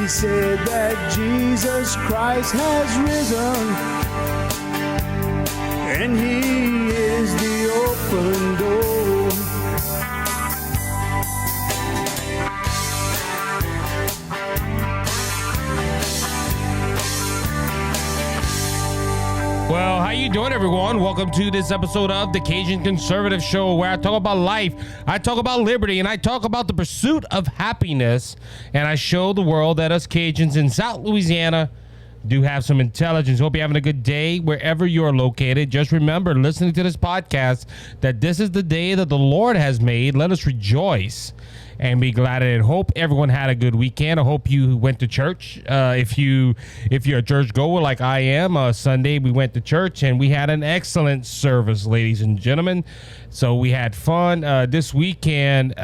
He said that Jesus Christ has risen, and he is the open door. Well, how you doing, everyone? Welcome to this episode of the Cajun Conservative Show, where I talk about life, I talk about liberty, and I talk about the pursuit of happiness. And I show the world that us Cajuns in South Louisiana do have some intelligence. Hope you're having a good day wherever you are located. Just remember, listening to this podcast, that this is the day that the Lord has made. Let us rejoice and be glad in it. Hope everyone had a good weekend. I hope you went to church. If you're a church goer like I am, Sunday we went to church and we had an excellent service, ladies and gentlemen. So we had fun. This weekend,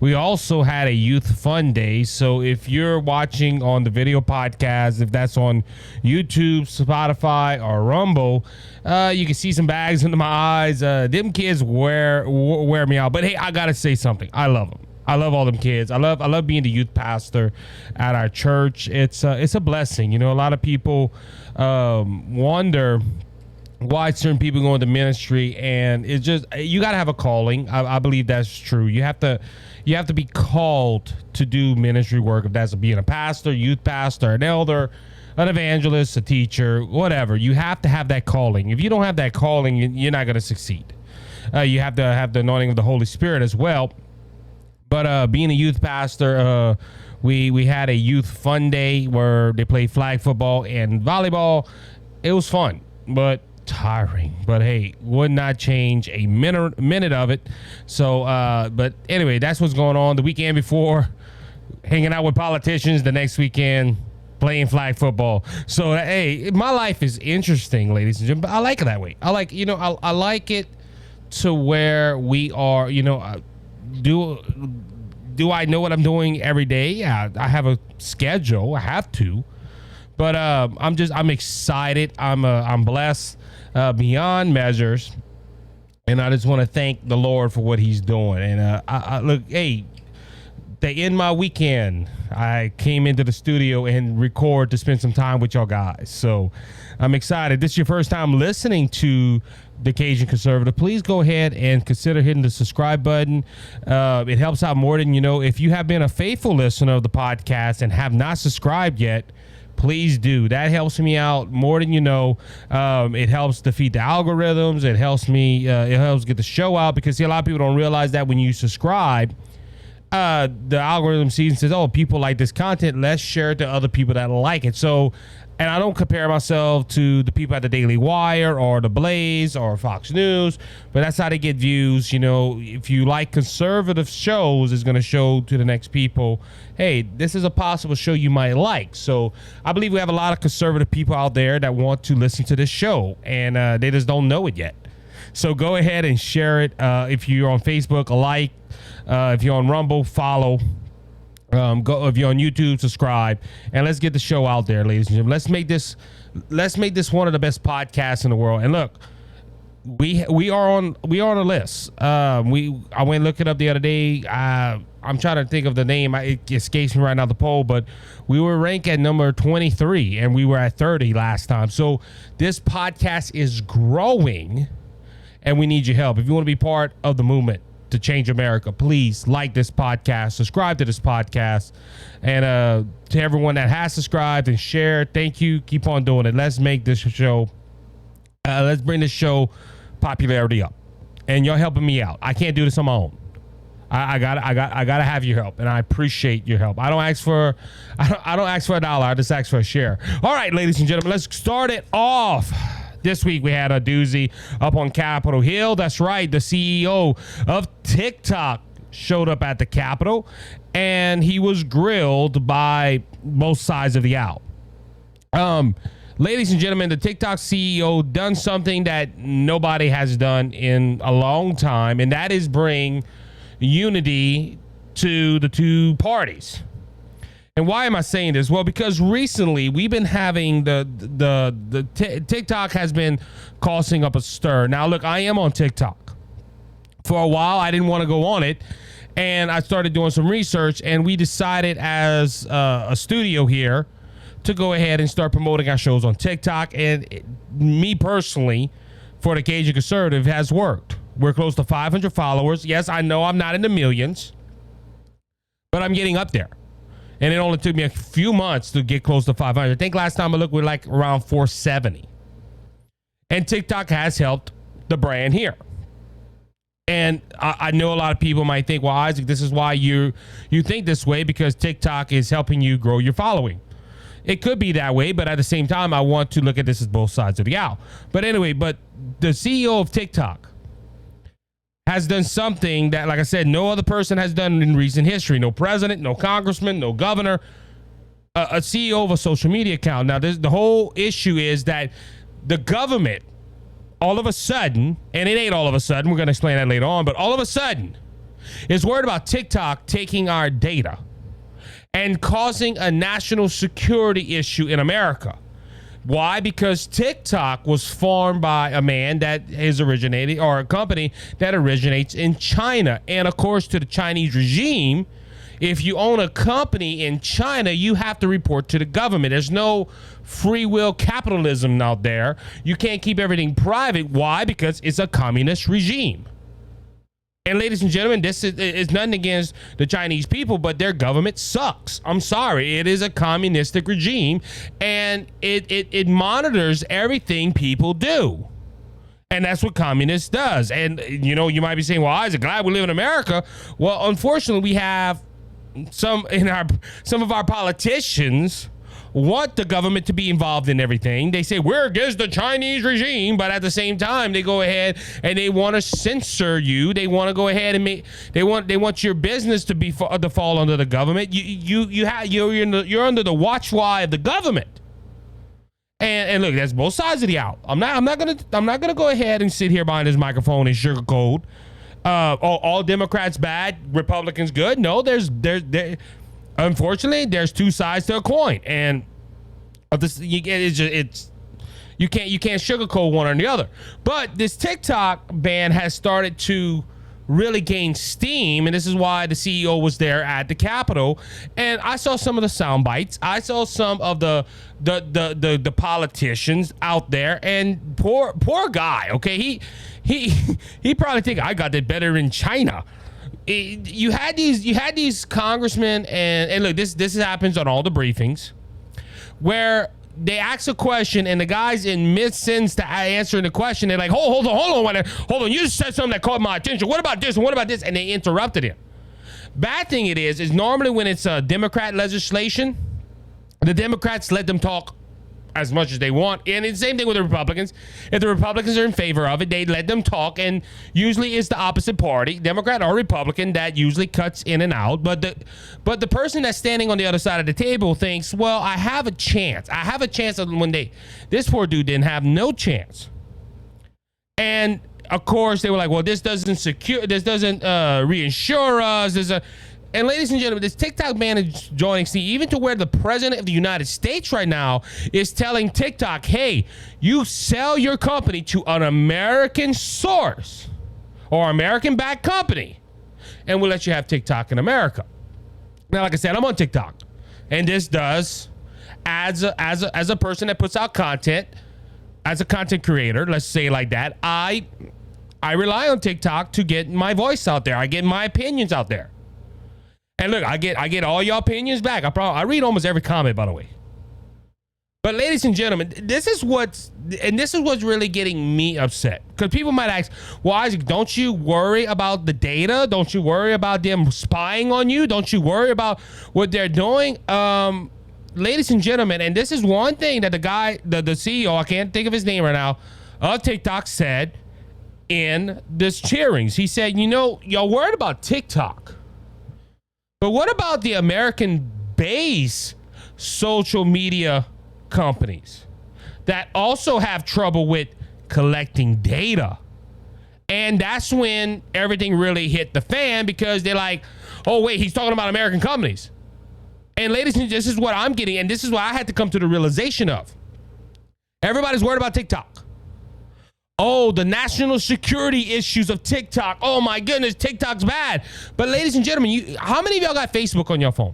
we also had a youth fun day. So if you're watching on the video podcast, if that's on YouTube, Spotify, or Rumble, you can see some bags under my eyes. Them kids wear me out. But hey, I gotta say something. I love them. I love all them kids. I love being the youth pastor at our church. It's a blessing. You know, a lot of people wonder why certain people go into ministry, and it's just, you got to have a calling. I believe that's true. You have to be called to do ministry work, if that's being a pastor, youth pastor, an elder, an evangelist, a teacher, whatever. You have to have that calling. If you don't have that calling, you're not going to succeed. You have to have the anointing of the Holy Spirit as well. But being a youth pastor, we had a youth fun day where they played flag football and volleyball. It was fun, but tiring. But hey, would not change a minute of it. So but anyway, that's what's going on. The weekend before, hanging out with politicians. The next weekend, playing flag football. So hey, my life is interesting, ladies and gentlemen. I like it that way. I like it to where we are. Do I know what I'm doing every day? Yeah, I have a schedule. I have to. But I'm excited. I'm blessed beyond measures, and I just want to thank the Lord for what He's doing. And I look, hey, to end my weekend, I came into the studio and record to spend some time with y'all guys. So I'm excited. This is your first time listening to the Cajun Conservative. Please go ahead and consider hitting the subscribe button. It helps out more than you know. If you have been a faithful listener of the podcast and have not subscribed yet, please do. That helps me out more than you know. It helps defeat the algorithms. It helps me. It helps get the show out, because see, a lot of people don't realize that when you subscribe, the algorithm sees and says, "Oh, people like this content. Let's share it to other people that like it." So, and I don't compare myself to the people at the Daily Wire or the Blaze or Fox News, but that's how they get views. You know, if you like conservative shows, it's going to show to the next people, hey, this is a possible show you might like. So I believe we have a lot of conservative people out there that want to listen to this show, and they just don't know it yet. So go ahead and share it. If you're on Facebook, like. If you're on Rumble, follow. If you're on YouTube, subscribe, and let's get the show out there, ladies and gentlemen. Let's make this one of the best podcasts in the world. And look, we are on a list. I went and looked it up the other day. I'm trying to think of the name. It escapes me right now, the poll, but we were ranked at number 23, and we were at 30 last time. So this podcast is growing, and we need your help. If you want to be part of the movement to change America, please like this podcast, subscribe to this podcast, and to everyone that has subscribed and shared, thank you. Keep on doing it. Let's make this show. Let's bring this show popularity up, and you're helping me out. I can't do this on my own. I gotta have your help, and I appreciate your help. I don't ask for $1. I just ask for a share. All right, ladies and gentlemen, let's start it off. This week we had a doozy up on Capitol Hill. That's right, the CEO of TikTok showed up at the Capitol, and he was grilled by both sides of the aisle. Ladies and gentlemen, the TikTok CEO done something that nobody has done in a long time, and that is bring unity to the two parties. And why am I saying this? Well, because recently we've been having the TikTok has been causing up a stir. Now, look, I am on TikTok. For a while, I didn't want to go on it. And I started doing some research, and we decided as a studio here to go ahead and start promoting our shows on TikTok. And me personally, for the Cajun Conservative, has worked. We're close to 500 followers. Yes, I know I'm not in the millions, but I'm getting up there. And it only took me a few months to get close to 500. I think last time I looked, we were like around 470. And TikTok has helped the brand here. And I know a lot of people might think, well, Isaac, this is why you think this way, because TikTok is helping you grow your following. It could be that way, but at the same time, I want to look at this as both sides of the aisle. But anyway, but the CEO of TikTok has done something that, like I said, no other person has done in recent history. No president, no congressman, no governor, a CEO of a social media account. Now, the whole issue is that the government, all of a sudden, and it ain't all of a sudden, we're going to explain that later on, but all of a sudden is worried about TikTok taking our data and causing a national security issue in America. Why? Because TikTok was formed by a man that is originating, or a company that originates in China. And of course, to the Chinese regime, if you own a company in China, you have to report to the government. There's no free will capitalism out there. You can't keep everything private. Why? Because it's a communist regime. And ladies and gentlemen, this is nothing against the Chinese people, but their government sucks. I'm sorry. It is a communistic regime, and it monitors everything people do. And that's what communists does. And, you know, you might be saying, well, Isaac, glad we live in America. Well, unfortunately, we have some of our politicians want the government to be involved in everything. They say we're against the Chinese regime, but at the same time, they go ahead and they want to censor you. They want to go ahead and they want your business to fall under the government. You're under the watch eye of the government. And look, that's both sides of the aisle. I'm not gonna go ahead and sit here behind this microphone and sugarcoat. All Democrats bad, Republicans good. No, unfortunately, there's two sides to a coin, and you can't sugarcoat one or the other. But this TikTok ban has started to really gain steam, and this is why the CEO was there at the Capitol. And I saw some of the sound bites. I saw some of the politicians out there, and poor guy. Okay, he probably think I got it better in China. You had these congressmen, and look, this happens on all the briefings, where they ask a question and the guy's in mid-sentence to answering the question. They're like, hold on, you just said something that caught my attention. What about this and what about this? And they interrupted him. Bad thing it is normally when it's a Democrat legislation, the Democrats let them talk as much as they want. And it's the same thing with the Republicans. If the Republicans are in favor of it, they let them talk. And usually it's the opposite party, Democrat or Republican, that usually cuts in and out. But the person that's standing on the other side of the table thinks, well, I have a chance. This poor dude didn't have no chance. And of course they were like, well, this doesn't reinsure us. And ladies and gentlemen, this TikTok ban is joining steam, even to where the president of the United States right now is telling TikTok, hey, you sell your company to an American source or American-backed company, and we'll let you have TikTok in America. Now, like I said, I'm on TikTok, and this does, as a person that puts out content, as a content creator, let's say it like that, I rely on TikTok to get my voice out there. I get my opinions out there. And look, I get all your opinions back. I read almost every comment, by the way. But ladies and gentlemen, this is what's really getting me upset. Because people might ask, well, Isaac, don't you worry about the data? Don't you worry about them spying on you? Don't you worry about what they're doing? Ladies and gentlemen, and this is one thing that the CEO, I can't think of his name right now, of TikTok said in this hearings. He said, y'all worried about TikTok. But what about the American-based social media companies that also have trouble with collecting data? And that's when everything really hit the fan, because they're like, oh, wait, he's talking about American companies. And ladies and gentlemen, this is what I'm getting, and this is what I had to come to the realization of. Everybody's worried about TikTok. Oh, the national security issues of TikTok. Oh my goodness, TikTok's bad. But ladies and gentlemen, how many of y'all got Facebook on your phone?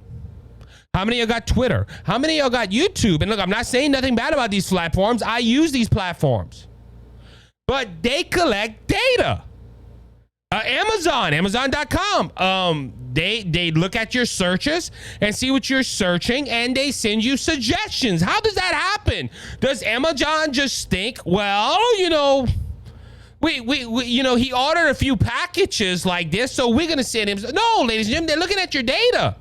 How many of y'all got Twitter? How many of y'all got YouTube? And look, I'm not saying nothing bad about these platforms. I use these platforms. But they collect data. Amazon.com. They look at your searches and see what you're searching, and they send you suggestions. How does that happen? Does Amazon just think, well, we he ordered a few packages like this, so we're gonna send him? No, ladies and gentlemen, they're looking at your data.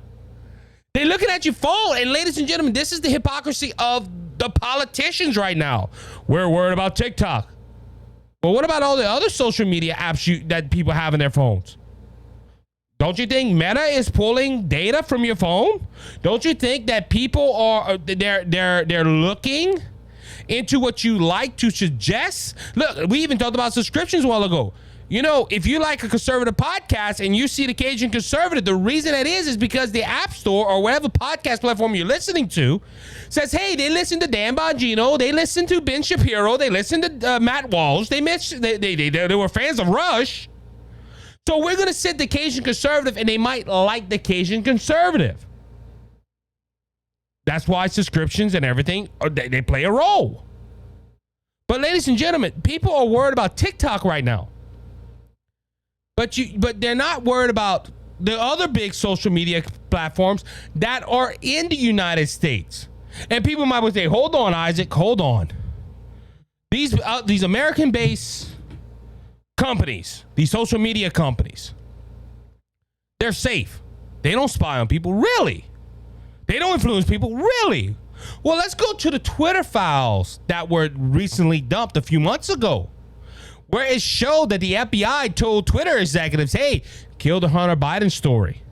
They're looking at your phone, and ladies and gentlemen, this is the hypocrisy of the politicians right now. We're worried about TikTok. Well, what about all the other social media apps that people have in their phones? Don't you think Meta is pulling data from your phone? Don't you think that people are they're looking into what you like to suggest? Look, we even talked about subscriptions a while ago. If you like a conservative podcast and you see the Cajun Conservative, the reason that is because the App Store or whatever podcast platform you're listening to says, hey, they listen to Dan Bongino, they listen to Ben Shapiro, they listen to Matt Walsh, they were fans of Rush. So we're going to send the Cajun Conservative, and they might like the Cajun Conservative. That's why subscriptions and everything, they play a role. But ladies and gentlemen, people are worried about TikTok right now. But they're not worried about the other big social media platforms that are in the United States. And people might say, hold on, Isaac, hold on. These American-based companies, these social media companies, they're safe. They don't spy on people, really. They don't influence people, really. Well, let's go to the Twitter files that were recently dumped a few months ago, where it showed that the FBI told Twitter executives, hey, kill the Hunter Biden story.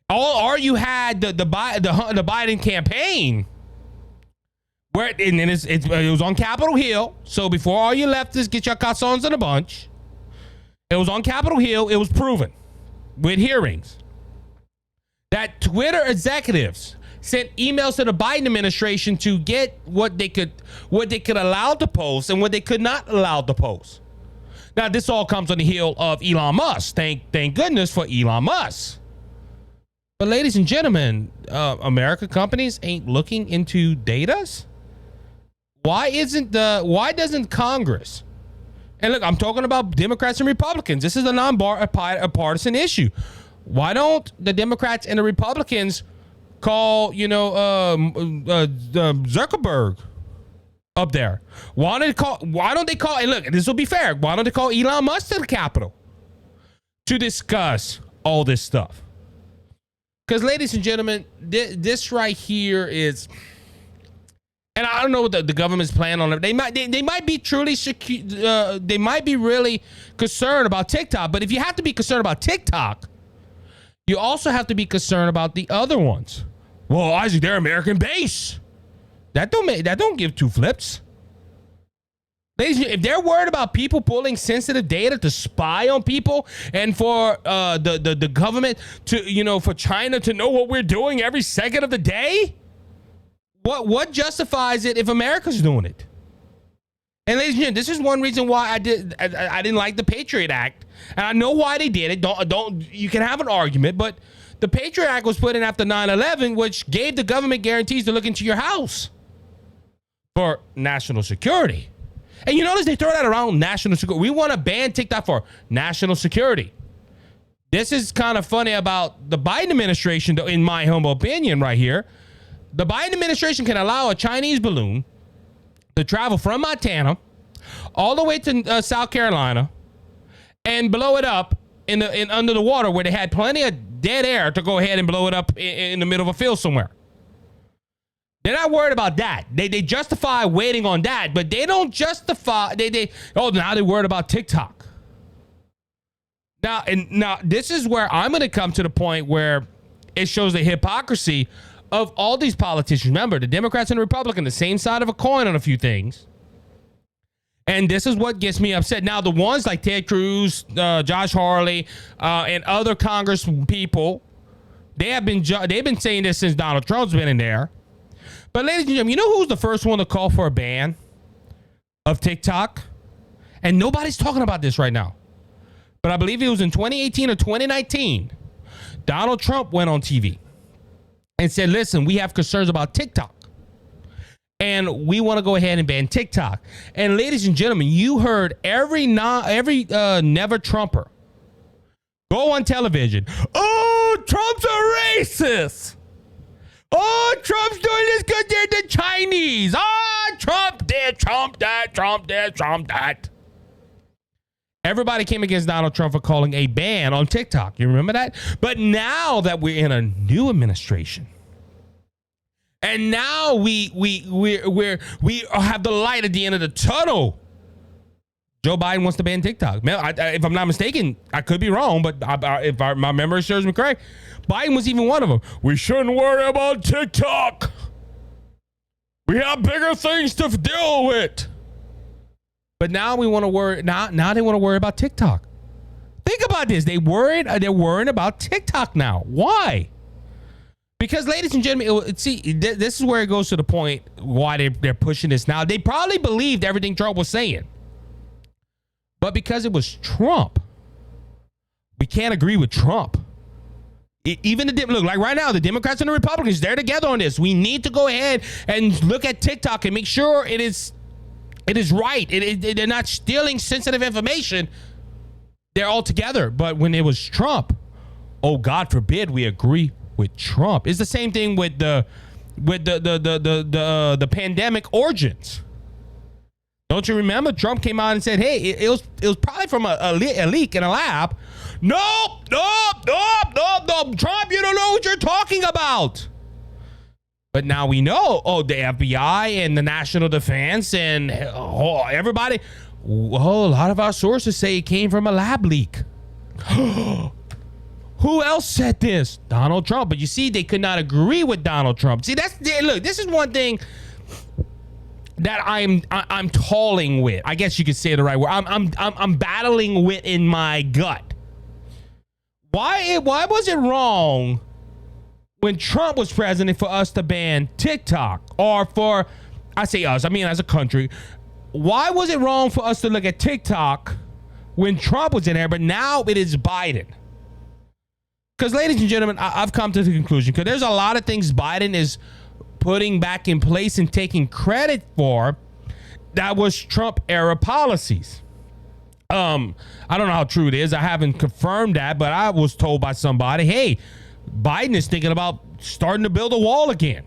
Or you had the Biden campaign, where it was on Capitol Hill. So before all you leftists get your calzones in a bunch, it was on Capitol Hill. It was proven with hearings that Twitter executives sent emails to the Biden administration to get what they could allow to post and what they could not allow to post. Now, this all comes on the heel of Elon Musk. Thank goodness for Elon Musk. But ladies and gentlemen, American companies ain't looking into datas. Why doesn't Congress? And look, I'm talking about Democrats and Republicans. This is a non-partisan issue. Why don't the Democrats and the Republicans call, Zuckerberg up there? Why don't they call, and look, this will be fair. Why don't they call Elon Musk to the Capitol to discuss all this stuff? Because, ladies and gentlemen, this right here is, and I don't know what the government's plan on it. They might be truly secure. They might be really concerned about TikTok. But if you have to be concerned about TikTok, you also have to be concerned about the other ones. Well, Isaac, they're American base. That don't give two flips. Ladies, if they're worried about people pulling sensitive data to spy on people, and for the government to, for China to know what we're doing every second of the day, what justifies it if America's doing it? And ladies and gentlemen, this is one reason why I didn't like the Patriot Act, and I know why they did it. Don't you can have an argument, but the Patriot Act was put in after 9/11, which gave the government guarantees to look into your house for national security. And you notice they throw that around, national security. We want to ban TikTok for national security. This is kind of funny about the Biden administration, though, in my humble opinion right here. The Biden administration can allow a Chinese balloon to travel from Montana all the way to South Carolina and blow it up in under the water, where they had plenty of dead air to go ahead and blow it up in the middle of a field somewhere. They're not worried about that. They justify waiting on that, but they don't justify now they're worried about TikTok. Now this is where I'm going to come to the point where it shows the hypocrisy of all these politicians. Remember, the Democrats and the Republicans, the same side of a coin on a few things. And this is what gets me upset. Now, the ones like Ted Cruz, Josh Hawley, and other Congress people, they've been saying this since Donald Trump's been in there. But ladies and gentlemen, you know who's the first one to call for a ban of TikTok? And nobody's talking about this right now. But I believe it was in 2018 or 2019. Donald Trump went on TV and said, listen, we have concerns about TikTok. And we want to go ahead and ban TikTok. And ladies and gentlemen, you heard every never Trumper go on television. Oh, Trump's a racist. Oh, Trump's doing this because they're the Chinese. Oh, Trump did, Trump that, Trump did, Trump that. Everybody came against Donald Trump for calling a ban on TikTok. You remember that? But now that we're in a new administration, and now we have the light at the end of the tunnel. Joe Biden wants to ban TikTok. If I'm not mistaken, I could be wrong, but if my memory serves me correct, Biden was even one of them. We shouldn't worry about TikTok. We have bigger things to deal with. But now we want to worry. Now they want to worry about TikTok. Think about this. They're worrying about TikTok now. Why? Because, ladies and gentlemen, see, this is where it goes to the point why they're pushing this now. They probably believed everything Trump was saying. But because it was Trump, we can't agree with Trump. Even look, like right now, the Democrats and the Republicans, they're together on this. We need to go ahead and look at TikTok and make sure it is right. They're not stealing sensitive information. They're all together. But when it was Trump, oh, God forbid we agree with Trump. It's the same thing with the pandemic origins. Don't you remember? Trump came out and said, hey, it was probably from a leak in a lab. Nope. Trump, you don't know what you're talking about. But now we know, the FBI and the National Defense and everybody, a lot of our sources say it came from a lab leak. Who else said this? Donald Trump. But you see, they could not agree with Donald Trump. See, look, this is one thing that I'm tolling with. I guess you could say the right word. I'm battling with in my gut. Why was it wrong when Trump was president for us to ban TikTok? Or for, I say us, I mean as a country. Why was it wrong for us to look at TikTok when Trump was in there, but now it is Biden? Because, ladies and gentlemen, I've come to the conclusion, because there's a lot of things Biden is putting back in place and taking credit for that was Trump era policies. I don't know how true it is. I haven't confirmed that, but I was told by somebody, hey, Biden is thinking about starting to build a wall again.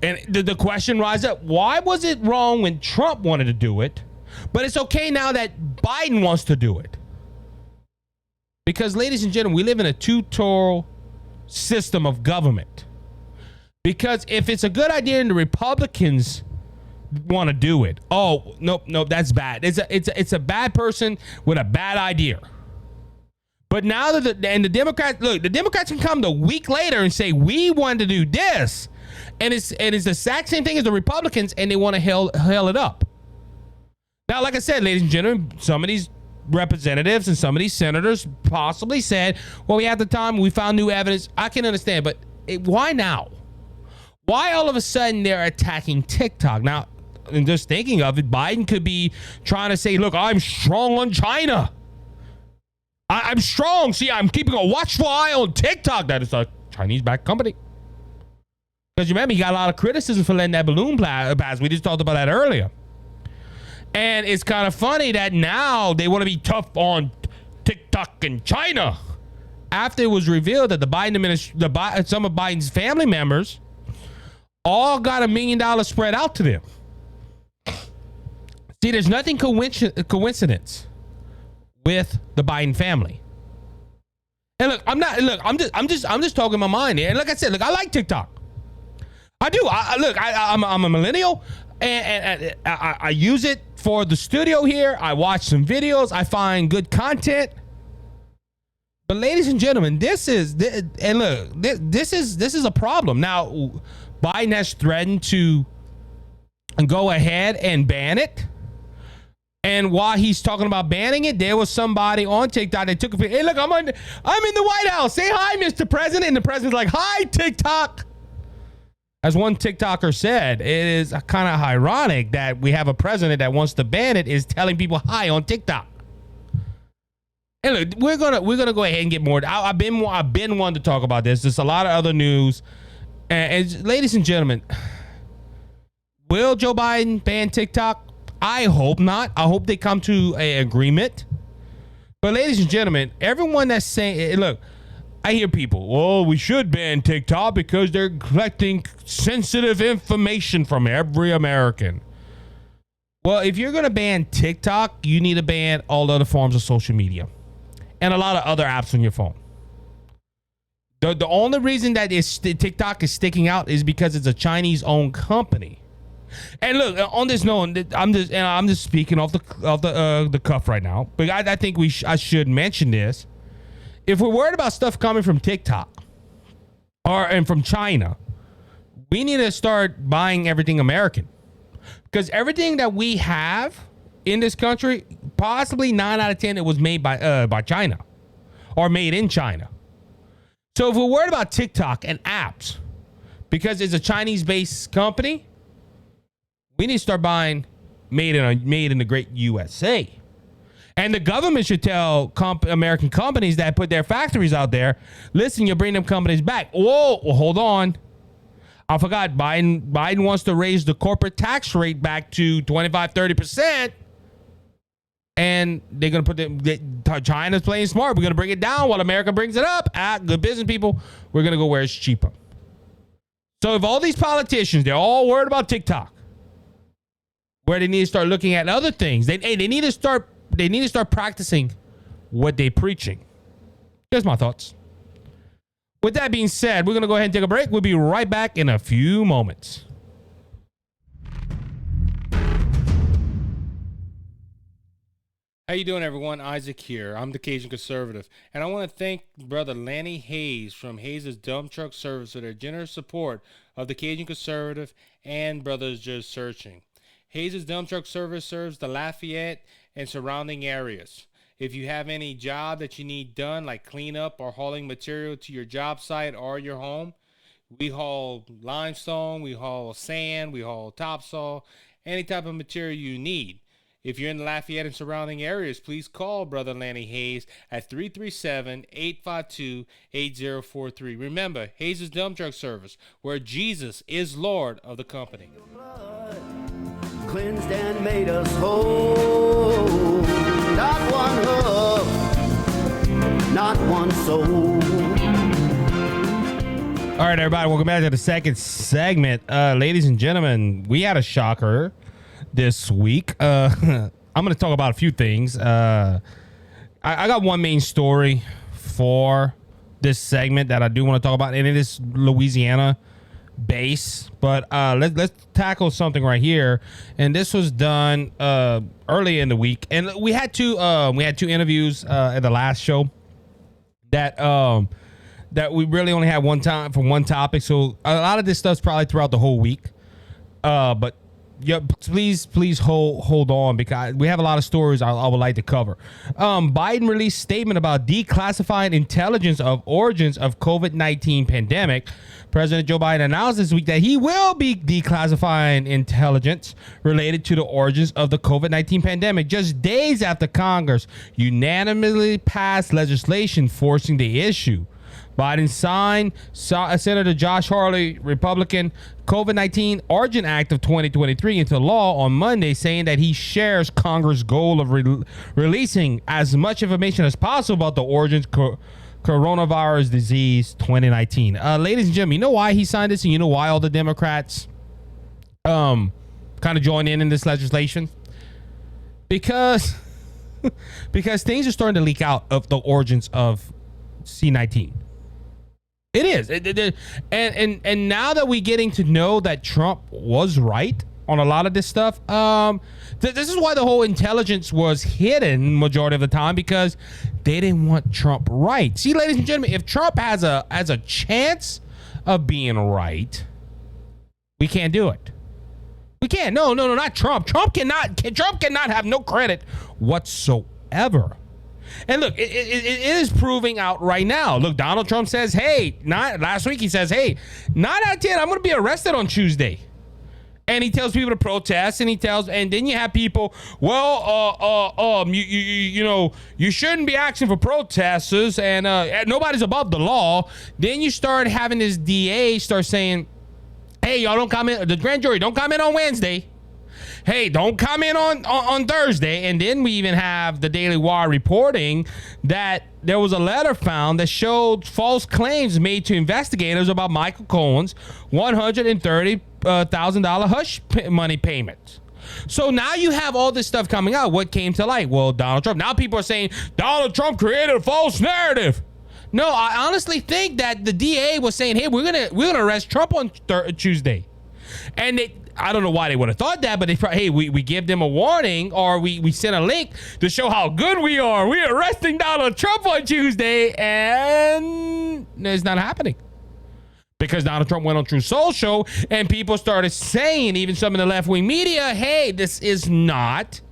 And the question rises up, why was it wrong when Trump wanted to do it, but it's okay now that Biden wants to do it? Because, ladies and gentlemen, we live in a two-total system of government. Because if it's a good idea and the Republicans want to do it, nope, that's bad. It's a bad person with a bad idea. But now that the Democrats, look, the Democrats can come a week later and say, we want to do this. And it's the exact same thing as the Republicans, and they want to hell it up. Now, like I said, ladies and gentlemen, some of these representatives and some of these senators possibly said, well, we had the time, we found new evidence. I can understand, but why now? Why all of a sudden they're attacking TikTok? Now, and just thinking of it, Biden could be trying to say, look, I'm strong on China. I'm strong. See, I'm keeping a watchful eye on TikTok. That is a Chinese-backed company. Because you remember, he got a lot of criticism for letting that balloon pass. We just talked about that earlier. And it's kind of funny that now they want to be tough on TikTok and China. After it was revealed that the Biden administration, some of Biden's family members all got $1 million spread out to them. See, there's nothing coincidence with the Biden family. And look, I'm just talking my mind here. And like I said, look, I like TikTok. I do. I'm a millennial, and I use it for the studio here. I watch some videos. I find good content. But, ladies and gentlemen, this is a problem. Now, Biden has threatened to go ahead and ban it. And while he's talking about banning it, there was somebody on TikTok that took a picture. Hey, look, I'm in the White House. Say hi, Mr. President. And the president's like, hi, TikTok. As one TikToker said, it is kind of ironic that we have a president that wants to ban it is telling people hi on TikTok. And look, we're gonna go ahead and get more. I've been wanting to talk about this. There's a lot of other news, and ladies and gentlemen, will Joe Biden ban TikTok? I hope not. I hope they come to an agreement. But ladies and gentlemen, everyone that's saying, look, I hear people, well, we should ban TikTok because they're collecting sensitive information from every American. Well, if you're going to ban TikTok, you need to ban all other forms of social media and a lot of other apps on your phone. The only reason that TikTok is sticking out is because it's a Chinese-owned company. And look, on this note, I'm just speaking off the cuff right now, but I think I should mention this. If we're worried about stuff coming from TikTok and from China, we need to start buying everything American, because everything that we have in this country, possibly 9 out of 10, it was made by China or made in China. So if we're worried about TikTok and apps because it's a Chinese-based company, we need to start buying made in the great USA. And the government should tell American companies that put their factories out there, listen, you bring them companies back. Whoa, well, hold on. I forgot Biden wants to raise the corporate tax rate back to 25-30%. And they're going to put China's playing smart. We're going to bring it down while America brings it up. Good business people, we're going to go where it's cheaper. So if all these politicians, they're all worried about TikTok, where they need to start looking at other things. They need to start practicing what they're preaching. Here's my thoughts. With that being said, we're going to go ahead and take a break. We'll be right back in a few moments. How you doing, everyone? Isaac here. I'm the Cajun Conservative, and I want to thank Brother Lanny Hayes from Hayes' Dump Truck Service for their generous support of the Cajun Conservative and Brothers Just Searching. Hayes' Dump Truck Service serves the Lafayette and surrounding areas. If you have any job that you need done, like cleanup or hauling material to your job site or your home, we haul limestone, we haul sand, we haul topsoil, any type of material you need. If you're in the Lafayette and surrounding areas, please call Brother Lanny Hayes at 337-852-8043. Remember, Hayes' Dump Truck Service, where Jesus is Lord of the company. Cleansed and made us whole. Not one hoof, not one soul. All right, everybody, welcome back to the second segment. Ladies and gentlemen, we had a shocker this week. I'm going to talk about a few things. I got one main story for this segment that I do want to talk about, and it is Louisiana base. But let's tackle something right here. And this was done early in the week, and we had two interviews at the last show that we really only had one time for one topic. So a lot of this stuff's probably throughout the whole week. But yeah, please hold on, because we have a lot of stories I would like to cover. Biden released statement about declassifying intelligence of origins of COVID-19 pandemic. President Joe Biden announced this week that he will be declassifying intelligence related to the origins of the COVID-19 pandemic, just days after Congress unanimously passed legislation forcing the issue. Biden signed Senator Josh Hawley, Republican, COVID-19 Origin Act of 2023 into law on Monday, saying that he shares Congress' goal of releasing as much information as possible about the origins coronavirus disease 2019. Ladies and gentlemen, you know why he signed this, and you know why all the Democrats kind of joined in this legislation? Because things are starting to leak out of the origins of C-19. It is. And now that we're getting to know that Trump was right on a lot of this stuff, this is why the whole intelligence was hidden majority of the time, because they didn't want Trump right. See, ladies and gentlemen, if Trump has a chance of being right, we can't do it. We can't. No, not Trump. Trump cannot have no credit whatsoever. And look, it is proving out right now. Look, Donald Trump says, hey, not last week, he says, hey, 9 out of 10, I'm going to be arrested on Tuesday. And he tells people to protest, and then you have people, well, you know, you shouldn't be asking for protesters, and nobody's above the law. Then you start having this DA start saying, hey, y'all don't comment, the grand jury, don't comment on Wednesday. Hey, don't comment on Thursday. And then we even have the Daily Wire reporting that there was a letter found that showed false claims made to investigators about Michael Cohen's $130,000 hush money payments. So now you have all this stuff coming out. What came to light? Well, Donald Trump. Now people are saying Donald Trump created a false narrative. No, I honestly think that the DA was saying, hey, we're gonna arrest Trump on Tuesday. And I don't know why they would have thought that, but we give them a warning, or we send a link to show how good we are. We're arresting Donald Trump on Tuesday, and it's not happening. Because Donald Trump went on True Social, and people started saying, even some of the left-wing media, hey, this is not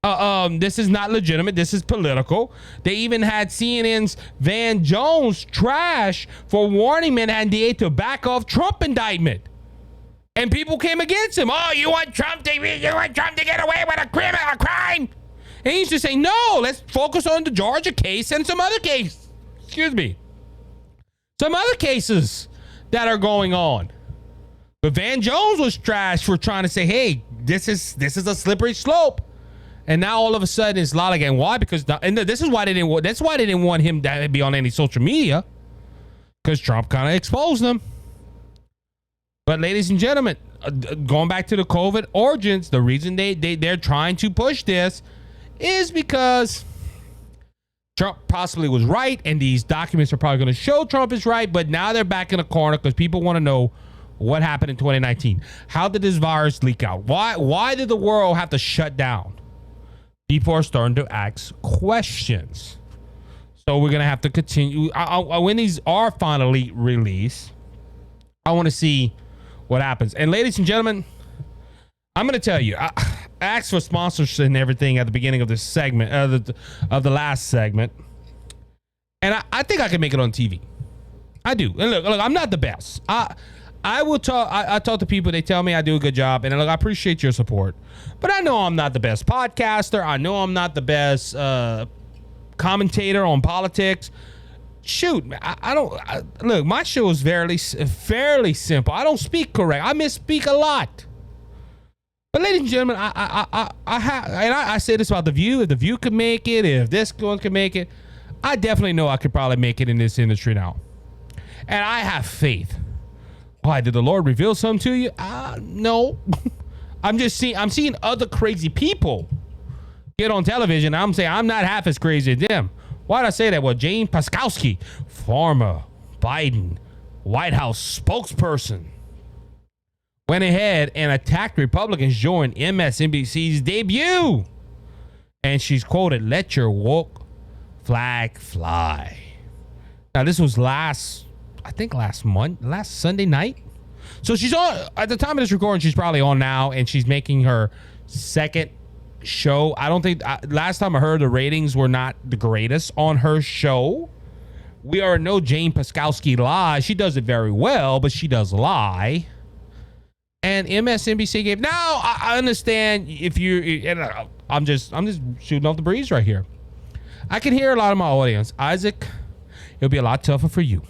legitimate. This is political. They even had CNN's Van Jones trash for warning Manhattan to back off Trump indictment. And people came against him. Oh, you want Trump to get away with a crime? And he's just saying, no, let's focus on the Georgia case and some other cases that are going on. But Van Jones was trashed for trying to say, hey, this is a slippery slope. And now all of a sudden it's lollygagging. Why? Because that's why they didn't want him to be on any social media, because Trump kind of exposed them. But ladies and gentlemen, going back to the COVID origins, the reason they're trying to push this is because Trump possibly was right, and these documents are probably going to show Trump is right. But now they're back in the corner because people want to know what happened in 2019. How did this virus leak out? Why did the world have to shut down? People are starting to ask questions. So we're going to have to continue. When these are finally released, I want to see what happens. And ladies and gentlemen, I'm going to tell you, I asked for sponsors and everything at the beginning of this segment, of the last segment. And I think I can make it on TV. I do. And look, I'm not the best. I will talk. I talk to people. They tell me I do a good job. And look, I appreciate your support. But I know I'm not the best podcaster. I know I'm not the best commentator on politics. Shoot, look, my show is fairly simple. I don't speak correct. I misspeak a lot. But ladies and gentlemen, I say this about The View. If The View could make it, if this one could make it, I definitely know I could probably make it in this industry now. And I have faith. Why, did the Lord reveal something to you? No. I'm seeing other crazy people get on television. I'm saying I'm not half as crazy as them. Why did I say that? Well, Jane Paskowski, former Biden White House spokesperson, went ahead and attacked Republicans during MSNBC's debut. And she's quoted, "Let your woke flag fly." Now, this was last Sunday night. So she's on, at the time of this recording, she's probably on now, and she's making her second show. I don't think, last time I heard, the ratings were not the greatest on her show. We are no Jane Paskowski lie. She does it very well, but she does lie. And MSNBC gave. Now I understand if you. And I'm just shooting off the breeze right here. I can hear a lot of my audience. Isaac, it'll be a lot tougher for you,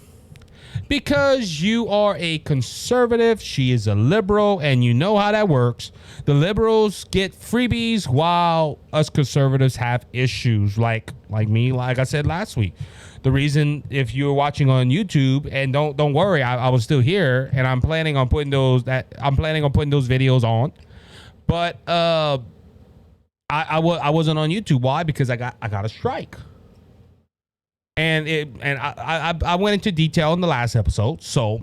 because you are a conservative. She is a liberal, and you know how that works. The liberals get freebies while us conservatives have issues, like me, like I said last week. The reason, if you're watching on YouTube, and don't worry, I was still here, and I'm planning on putting those videos on. But I wasn't on YouTube. Why? Because I got a strike. And I went into detail in the last episode, so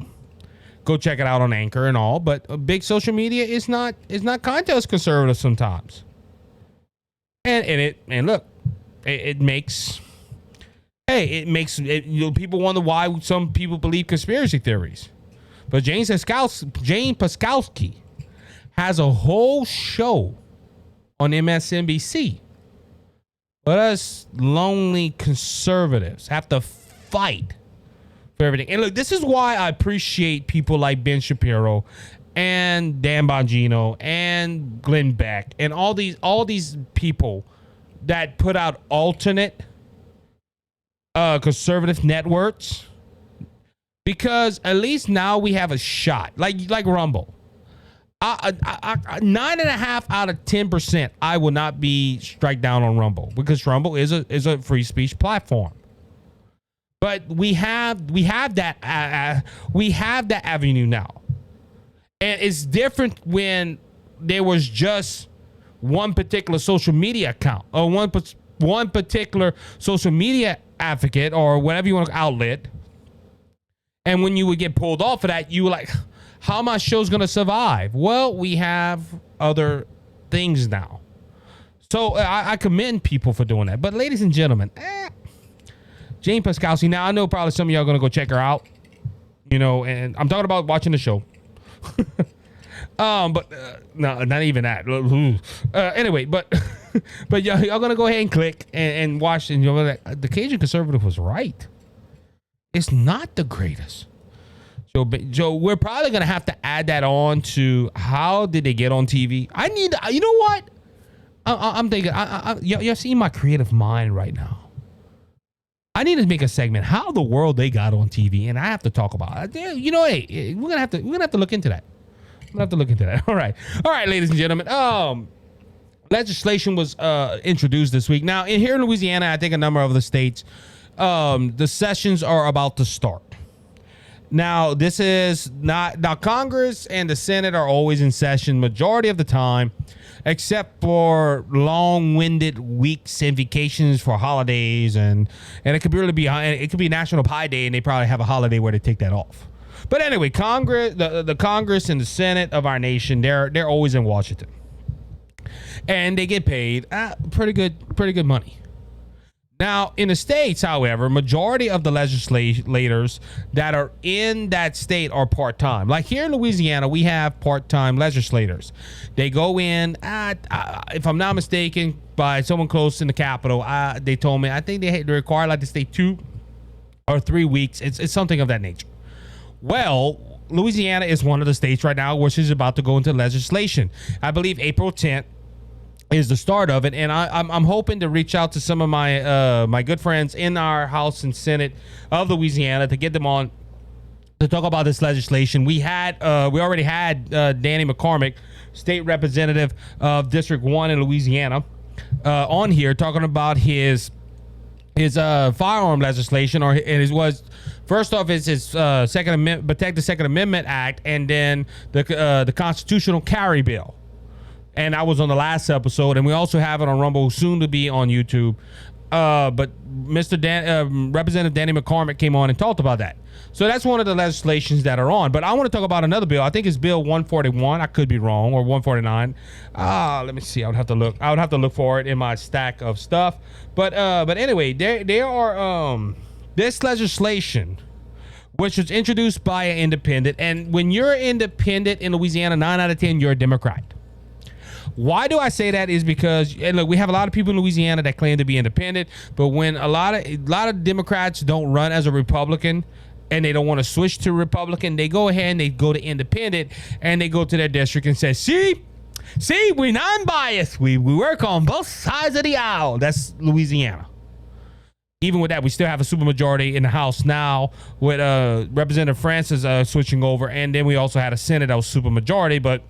go check it out on Anchor and all. But big social media is not kind to us conservatives sometimes. And look, it makes people wonder why some people believe conspiracy theories. But Jane Paskowski has a whole show on MSNBC But us lonely conservatives have to fight for everything. And look, this is why I appreciate people like Ben Shapiro and Dan Bongino and Glenn Beck and all these people that put out alternate conservative networks, because at least now we have a shot, like Rumble. 9.5 out of 10%, I will not be strike down on Rumble, because Rumble is a free speech platform. But we have that avenue now, and it's different when there was just one particular social media account or one particular social media advocate or whatever you want to outlet, and when you would get pulled off of that, you were like, how my show's going to survive? Well, we have other things now. So I commend people for doing that. But ladies and gentlemen, Jane Paskowski. Now, I know probably some of y'all are going to go check her out, and I'm talking about watching the show. But no, not even that. Anyway, but y'all going to go ahead and click and watch. And the Cajun Conservative was right. It's not the greatest. So we're probably going to have to add that on to how did they get on TV. I need, you know what? I'm thinking, you're seeing my creative mind right now. I need to make a segment, how the world they got on TV, and I have to talk about it. Hey, we're gonna have to look into that. All right, ladies and gentlemen. Legislation was introduced this week. Now, here in Louisiana, I think a number of the states, the sessions are about to start. Now, this is not... Now, Congress and the Senate are always in session majority of the time, except for long-winded weeks and vacations for holidays, and it could really be... It could be National Pie Day, and they probably have a holiday where they take that off. But anyway, Congress, the Congress and the Senate of our nation, they're always in Washington. And they get paid pretty good money. Now, in the states, however, majority of the legislators that are in that state are part-time. Like here in Louisiana, we have part-time legislators. They go in, if I'm not mistaken, by someone close in the Capitol. They told me, I think they require like to stay 2 or 3 weeks. It's something of that nature. Well, Louisiana is one of the states right now which is about to go into legislation. I believe April 10th. Is the start of it, and I'm hoping to reach out to some of my good friends in our House and Senate of Louisiana to get them on to talk about this legislation. We already had Danny McCormick, state representative of District 1 in Louisiana, on here talking about his firearm legislation, first off is his Second Amendment, Protect the Second Amendment Act, and then the constitutional carry bill. And I was on the last episode, and we also have it on Rumble, soon to be on YouTube. But Representative Danny McCormick came on and talked about that. So that's one of the legislations that are on. But I want to talk about another bill. I think it's Bill 141. I could be wrong, or 149. Let me see. I would have to look. I would have to look for it in my stack of stuff. But anyway, there are this legislation, which was introduced by an independent. And when you're independent in Louisiana, 9 out of 10, you're a Democrat. Why do I say that is because, and look, we have a lot of people in Louisiana that claim to be independent, but when a lot of Democrats don't run as a Republican and they don't want to switch to Republican, they go ahead and they go to independent and they go to their district and say, see, we're non-biased. We work on both sides of the aisle. That's Louisiana. Even with that, we still have a supermajority in the House now with Representative Francis switching over, and then we also had a Senate that was supermajority, but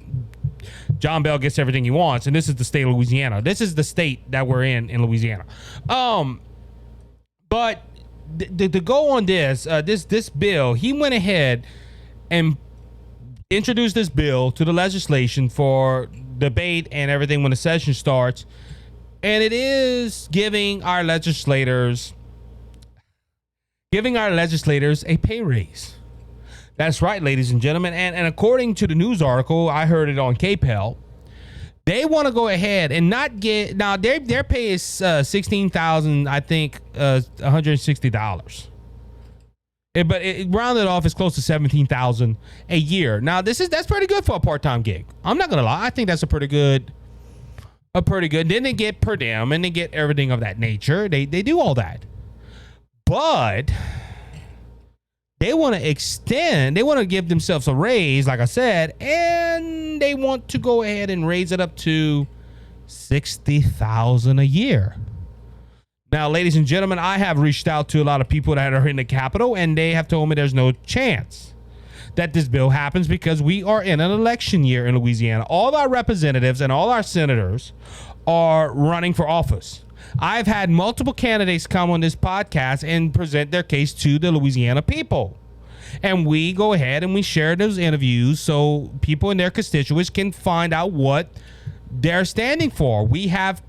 John Bell gets everything he wants, and this is the state of Louisiana. This is the state that we're in Louisiana. But to go on this bill, he went ahead and introduced this bill to the legislation for debate and everything when the session starts, and it is giving our legislators a pay raise. That's right, ladies and gentlemen. And according to the news article, I heard it on KPEL, they want to go ahead and not get... Now, their pay is $16,000, I think, $160. But it rounded off is close to $17,000 a year. Now, that's pretty good for a part-time gig. I'm not going to lie. I think that's a pretty good pretty good. Then they get per diem and they get everything of that nature. They do all that. But they want to extend, they want to give themselves a raise, like I said, and they want to go ahead and raise it up to $60,000 a year. Now, ladies and gentlemen, I have reached out to a lot of people that are in the Capitol, and they have told me there's no chance that this bill happens because we are in an election year in Louisiana. All our representatives and all our senators are running for office. I've had multiple candidates come on this podcast and present their case to the Louisiana people. And we go ahead and we share those interviews so people in their constituents can find out what they're standing for. We have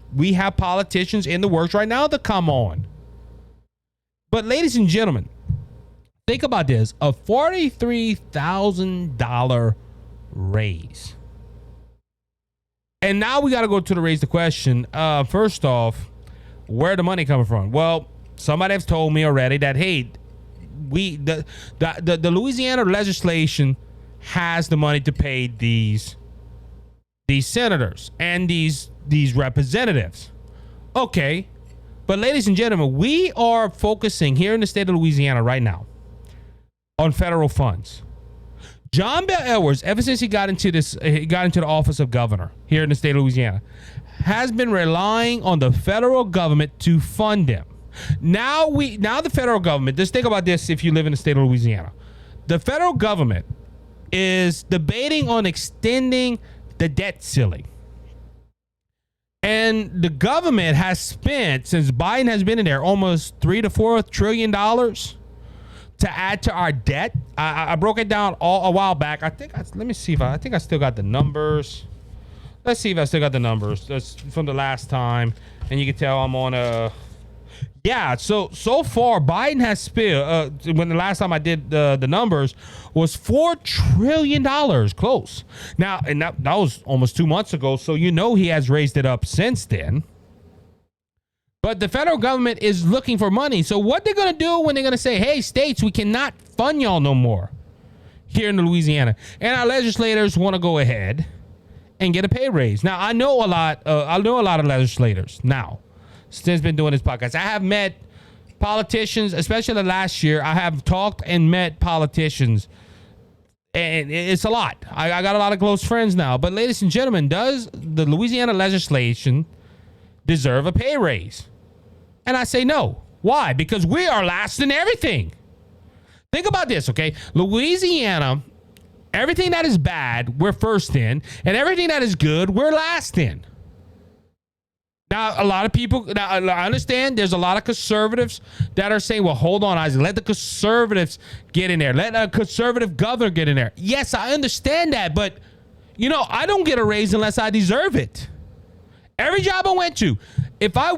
politicians in the works right now to come on. But ladies and gentlemen, think about this, a $43,000 raise. And now we got to go to the raise the question. First off, where the money coming from? Well, somebody has told me already that, hey, the Louisiana legislation has the money to pay these senators and these representatives. Okay, but ladies and gentlemen, we are focusing here in the state of Louisiana right now on federal funds. John Bel Edwards, ever since he got into the office of governor here in the state of Louisiana, has been relying on the federal government to fund him. Now the federal government, just think about this if you live in the state of Louisiana. The federal government is debating on extending the debt ceiling. And the government has spent, since Biden has been in there, almost $3 to $4 trillion to add to our debt. I broke it down a while back. I think I still got the numbers. Let's see if I still got the numbers. That's from the last time. And you can tell I'm on a... Yeah, so far, Biden has spent, when the last time I did the numbers, was $4 trillion, close. Now, and that was almost 2 months ago, so you know he has raised it up since then. But the federal government is looking for money. So what they're going to do when they're going to say, hey, states, we cannot fund y'all no more here in Louisiana. And our legislators want to go ahead and get a pay raise. Now, I know a lot of legislators now, since been doing this podcast. I have met politicians, especially last year. I have talked and met politicians, and it's a lot. I got a lot of close friends now. But ladies and gentlemen, does the Louisiana legislation deserve a pay raise? And I say no. Why? Because we are last in everything. Think about this, okay? Louisiana, everything that is bad, we're first in, and everything that is good, we're last in. Now, a lot of people, I understand there's a lot of conservatives that are saying, well, hold on, Isaac, let the conservatives get in there. Let a conservative governor get in there. Yes, I understand that, but, I don't get a raise unless I deserve it. Every job I went to, if I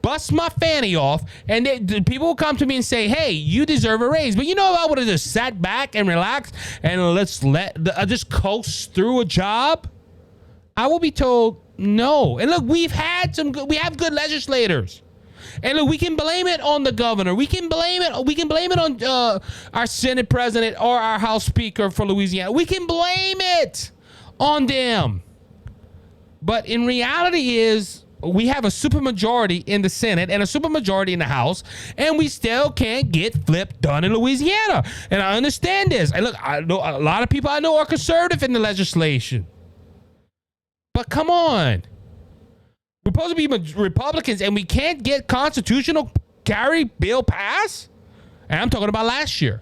bust my fanny off and the people will come to me and say, hey, you deserve a raise. But if I would have just sat back and relaxed and just coast through a job, I will be told no. And look, we have good legislators. And look, we can blame it on the governor. We can blame it on our Senate president or our House Speaker for Louisiana. We can blame it on them. But in reality is we have a supermajority in the Senate and a supermajority in the House, and we still can't get flip done in Louisiana. And I understand this. And look, I know a lot of people I know are conservative in the legislation. But come on. We're supposed to be Republicans, and we can't get constitutional carry bill passed? And I'm talking about last year.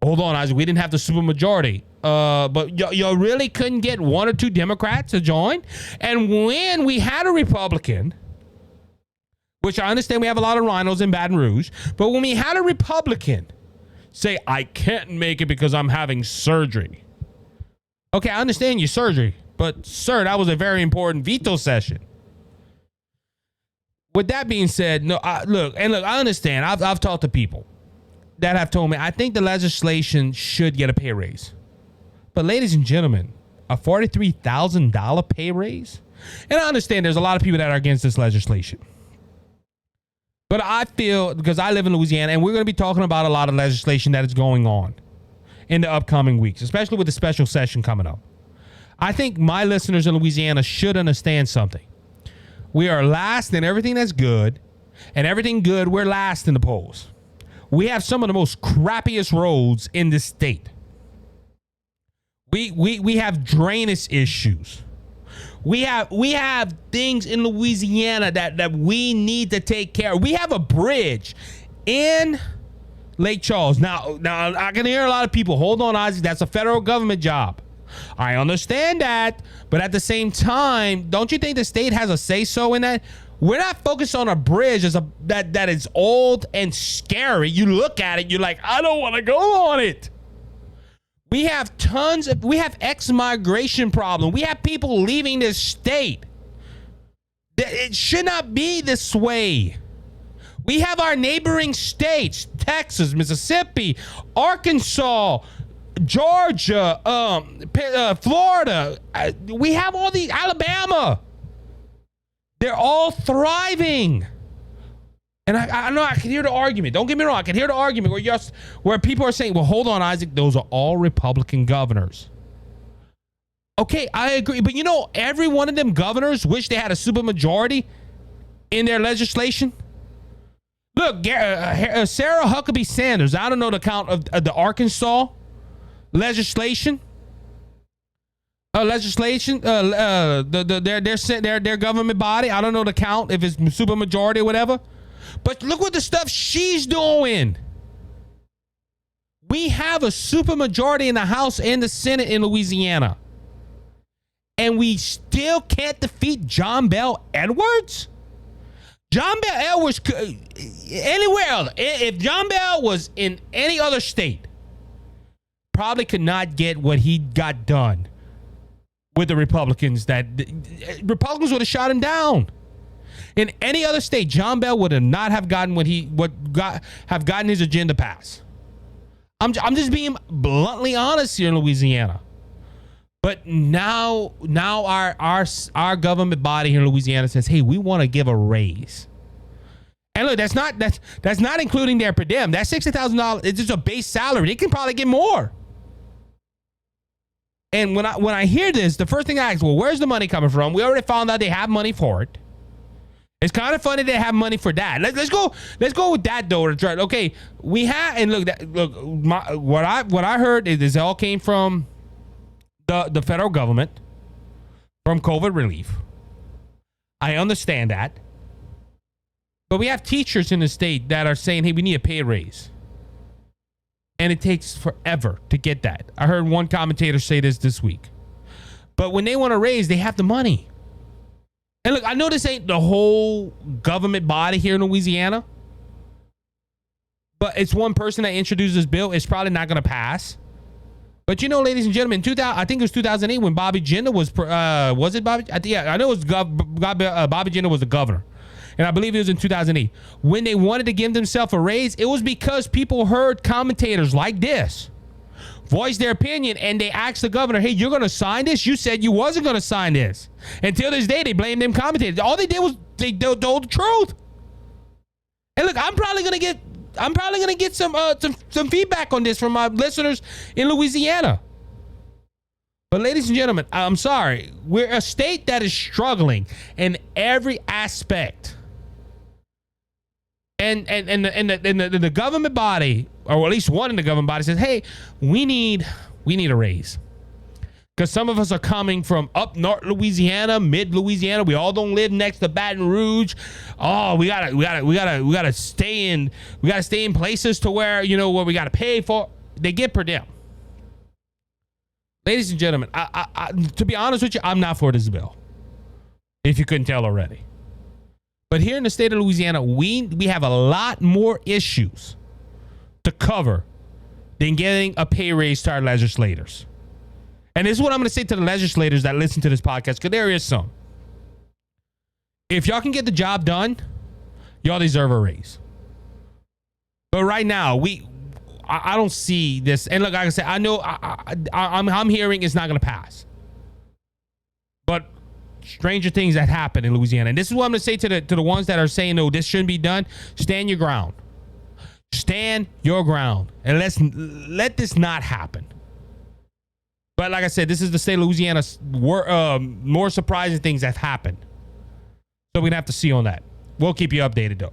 Hold on, Isaac. We didn't have the supermajority. But you really couldn't get one or two Democrats to join? And when we had a Republican, which I understand we have a lot of rhinos in Baton Rouge, but when we had a Republican say, I can't make it because I'm having surgery. Okay, I understand your surgery. But, sir, that was a very important veto session. With that being said, no, I understand. I've talked to people that have told me, I think the legislation should get a pay raise. But, ladies and gentlemen, a $43,000 pay raise? And I understand there's a lot of people that are against this legislation. But I feel, because I live in Louisiana, and we're going to be talking about a lot of legislation that is going on in the upcoming weeks, especially with the special session coming up. I think my listeners in Louisiana should understand something. We are last in everything that's good, and everything good, we're last in the polls. We have some of the most crappiest roads in this state. We have drainage issues. We have things in Louisiana that we need to take care of. We have a bridge in Lake Charles. Now I can hear a lot of people, hold on, Ozzy, that's a federal government job. I understand that, but at the same time, don't you think the state has a say-so in that? We're not focused on a bridge that is old and scary. You look at it, you're like, I don't want to go on it. We have ex-migration problem. We have people leaving this state. It should not be this way. We have our neighboring states, Texas, Mississippi, Arkansas, Georgia, Florida. We have all these, Alabama. They're all thriving. And I know I can hear the argument. Don't get me wrong. I can hear the argument where people are saying, well, hold on, Isaac. Those are all Republican governors. Okay, I agree. But you know, every one of them governors wish they had a supermajority in their legislation. Look, Sarah Huckabee Sanders, I don't know the count of the Arkansas legislation. Their government body. I don't know the count if it's supermajority or whatever. But look what the stuff she's doing. We have a supermajority in the House and the Senate in Louisiana. And we still can't defeat John Bel Edwards? John Bel Edwards, anywhere else, if John Bel was in any other state, probably could not get what he got done with the Republicans. Republicans would have shot him down. In any other state, John Bel would have not have gotten have gotten his agenda passed. I'm just being bluntly honest here in Louisiana. But now our government body here in Louisiana says, hey, we want to give a raise. And look, that's not including their per diem. That's $60,000. It's just a base salary. They can probably get more. And when I hear this, the first thing I ask, well, where's the money coming from? We already found out they have money for it. It's kind of funny they have money for that. Let's go with that though. Okay, we have, and what I heard is it all came from the federal government, from COVID relief. I understand that. But we have teachers in the state that are saying, hey, we need a pay raise. And it takes forever to get that. I heard one commentator say this week. But when they want to raise, they have the money. And look, I know this ain't the whole government body here in Louisiana. But it's one person that introduced this bill. It's probably not going to pass. But you know, ladies and gentlemen, I think it was 2008 when Bobby Jindal was it Bobby? Yeah, I know it was Bobby Jindal was the governor. And I believe it was in 2008. When they wanted to give themselves a raise, it was because people heard commentators like this voice their opinion, and they asked the governor, hey, you're going to sign this? You said you wasn't going to sign this. Until this day, they blamed them commentators. All they did was they told the truth. And look, I'm probably going to get some feedback on this from my listeners in Louisiana. But ladies and gentlemen, I'm sorry. We're a state that is struggling in every aspect. And the government body, or at least one in the government body, says, hey, we need a raise. Because some of us are coming from up north Louisiana, mid Louisiana. We all don't live next to Baton Rouge. Oh, we gotta stay in places to where, where we gotta pay for. They get per diem. Ladies and gentlemen, I to be honest with you, I'm not for this bill. If you couldn't tell already. But here in the state of Louisiana, we have a lot more issues to cover than getting a pay raise to our legislators. And this is what I'm going to say to the legislators that listen to this podcast, because there is some. If y'all can get the job done, y'all deserve a raise. But right now, I don't see this. And look, like I said, I know I'm hearing it's not going to pass. But stranger things that happen in Louisiana. And this is what I'm going to say to the ones that are saying, no, this shouldn't be done. Stand your ground. Stand your ground. And let this not happen. But like I said, this is the state of Louisiana. More surprising things have happened. So we're going to have to see on that. We'll keep you updated, though.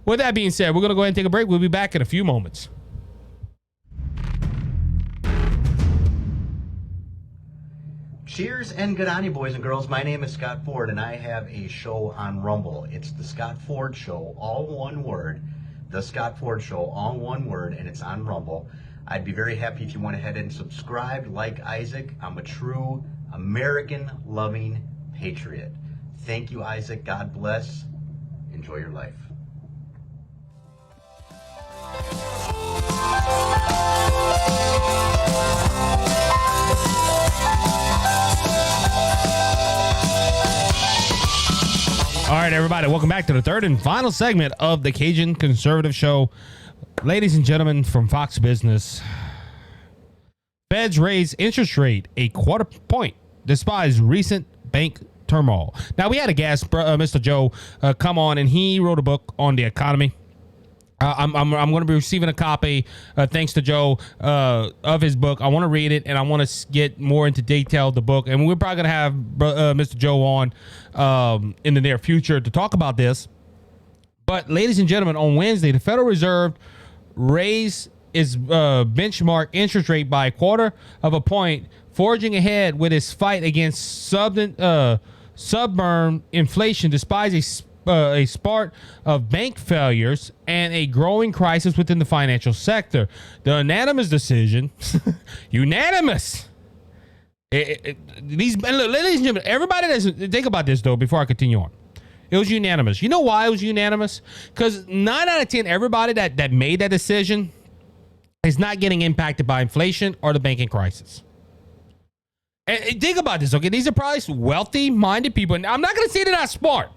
With that being said, we're going to go ahead and take a break. We'll be back in a few moments. Cheers and good on you, boys and girls. My name is Scott Ford, and I have a show on Rumble. It's the Scott Ford Show, all one word. The Scott Ford Show, all one word, and it's on Rumble. I'd be very happy if you went ahead and subscribed, like Isaac. I'm a true American-loving patriot. Thank you, Isaac. God bless. Enjoy your life. All right, everybody, welcome back to the third and final segment of the Cajun Conservative Show. Ladies and gentlemen from Fox Business, Feds raise interest rate a quarter point despite recent bank turmoil. Now, we had a guest, Mr. Joe, come on, and he wrote a book on the economy. I'm going to be receiving a copy, thanks to Joe, of his book. I want to read it, and I want to get more into detail of the book. And we're probably going to have Mr. Joe on in the near future to talk about this. But, ladies and gentlemen, on Wednesday, the Federal Reserve raised its benchmark interest rate by a quarter of a point, forging ahead with its fight against subprime inflation despite a spate of bank failures and a growing crisis within the financial sector. The unanimous decision, unanimous. Ladies and gentlemen, everybody doesn't think about this though. Before I continue on, it was unanimous. You know why it was unanimous? Because 9 out of 10, everybody that made that decision is not getting impacted by inflation or the banking crisis. And think about this, okay? These are probably wealthy-minded people. And I'm not going to say they're not smart.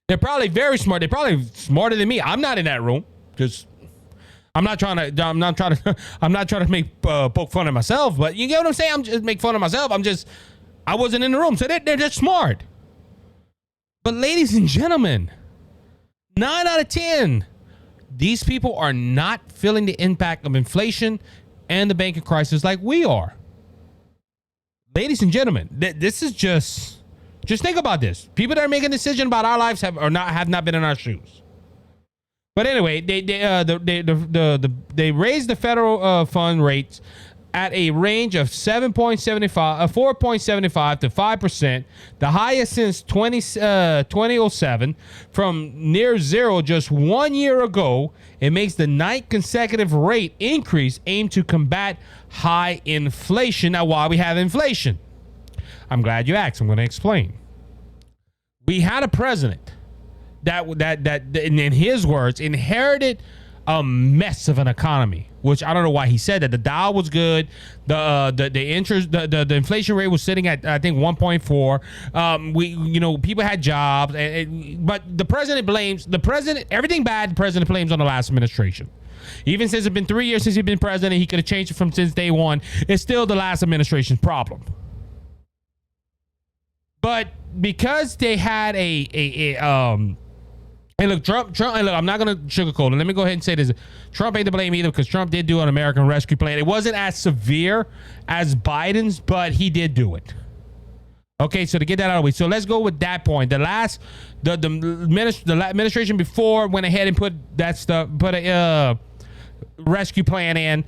They're probably very smart. They're probably smarter than me. I'm not in that room because I'm not trying to make poke fun of myself. But you get what I'm saying? I'm just make fun of myself. I wasn't in the room, so they're just smart. But ladies and gentlemen, 9 out of 10, these people are not feeling the impact of inflation and the banking crisis like we are. Ladies and gentlemen, this is just think about this. People that are making a decision about our lives have not been in our shoes. But anyway, they raised the federal fund rates at a range of 4.75 to 5%, the highest since 2007, from near zero just 1 year ago. It makes the 9th consecutive rate increase aimed to combat high inflation. Now, why we have inflation? I'm glad you asked. I'm going to explain. We had a president that in his words, inherited a mess of an economy, which I don't know why he said that. The Dow was good. The interest, the inflation rate was sitting at, I think, 1.4. People had jobs, but the president blames everything bad. The president blames on the last administration. Even since it's been 3 years since he's been president, he could have changed it from since day one. It's still the last administration's problem. But because they had and look, Trump, and look, I'm not going to sugarcoat it. Let me go ahead and say this. Trump ain't to blame either because Trump did do an American Rescue Plan. It wasn't as severe as Biden's, but he did do it. Okay, so to get that out of the way. So let's go with that point. The administration before went ahead and put a rescue plan in.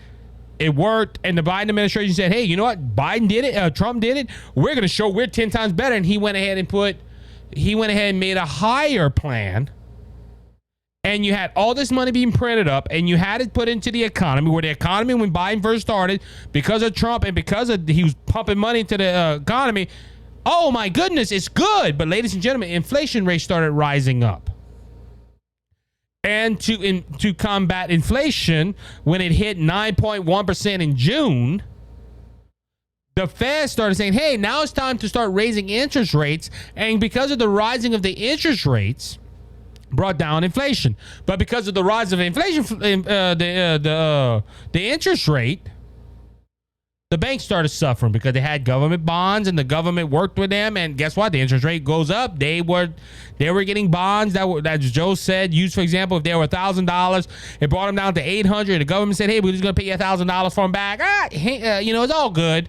It worked, and the Biden administration said, hey, you know what? Biden did it. Trump did it. We're going to show we're 10 times better. And he went ahead and made a higher plan. And you had all this money being printed up, and you had it put into the economy, where the economy, when Biden first started, because of Trump and because of he was pumping money into the economy, oh my goodness, it's good. But ladies and gentlemen, inflation rates started rising up. And to combat inflation, when it hit 9.1% in June, the Fed started saying, hey, now it's time to start raising interest rates. And because of the rising of the interest rates, brought down inflation. But because of the rise of inflation, the interest rate, the banks started suffering because they had government bonds and the government worked with them. And guess what? The interest rate goes up. They were getting bonds that were, as Joe said, used, for example, if they were $1,000, it brought them down to $800. The government said, hey, we're just going to pay you $1,000 for them back. It's all good.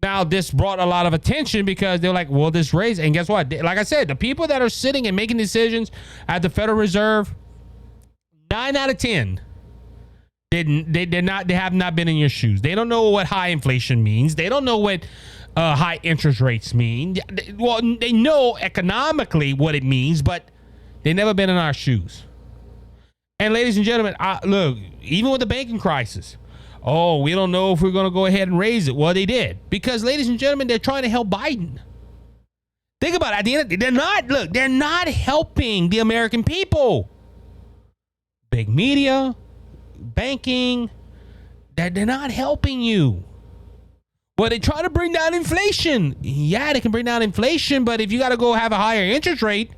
Now, this brought a lot of attention because they're like, well, this raise. And guess what? Like I said, the people that are sitting and making decisions at the Federal Reserve, 9 out of 10, they have not been in your shoes. They don't know what high inflation means. They don't know what high interest rates mean. Well, they know economically what it means, but they've never been in our shoes. And ladies and gentlemen, look, even with the banking crisis, oh, we don't know if we're going to go ahead and raise it. Well, they did. Because, ladies and gentlemen, they're trying to help Biden. Think about it. At the end of the day, they're not helping the American people. Big media, banking, they're not helping you. Well, they try to bring down inflation. Yeah, they can bring down inflation, but if you got to go have a higher interest rate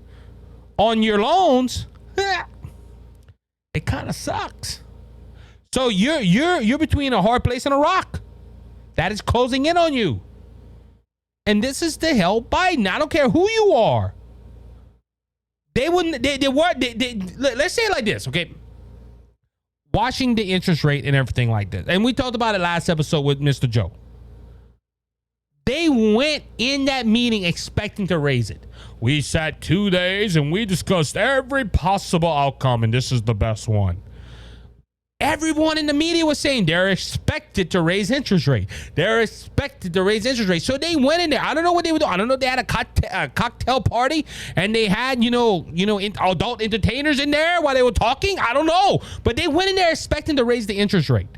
on your loans, it kind of sucks. So you're between a hard place and a rock that is closing in on you. And this is to help Biden. I don't care who you are. They wouldn't. Let's say it like this, okay? Watching the interest rate and everything like this, and we talked about it last episode with Mr. Joe. They went in that meeting expecting to raise it. We sat 2 days and we discussed every possible outcome, and this is the best one. Everyone in the media was saying they're expected to raise interest rate. They're expected to raise interest rate. So they went in there. I don't know what they were doing. I don't know if they had a cocktail party and they had, adult entertainers in there while they were talking. I don't know. But they went in there expecting to raise the interest rate.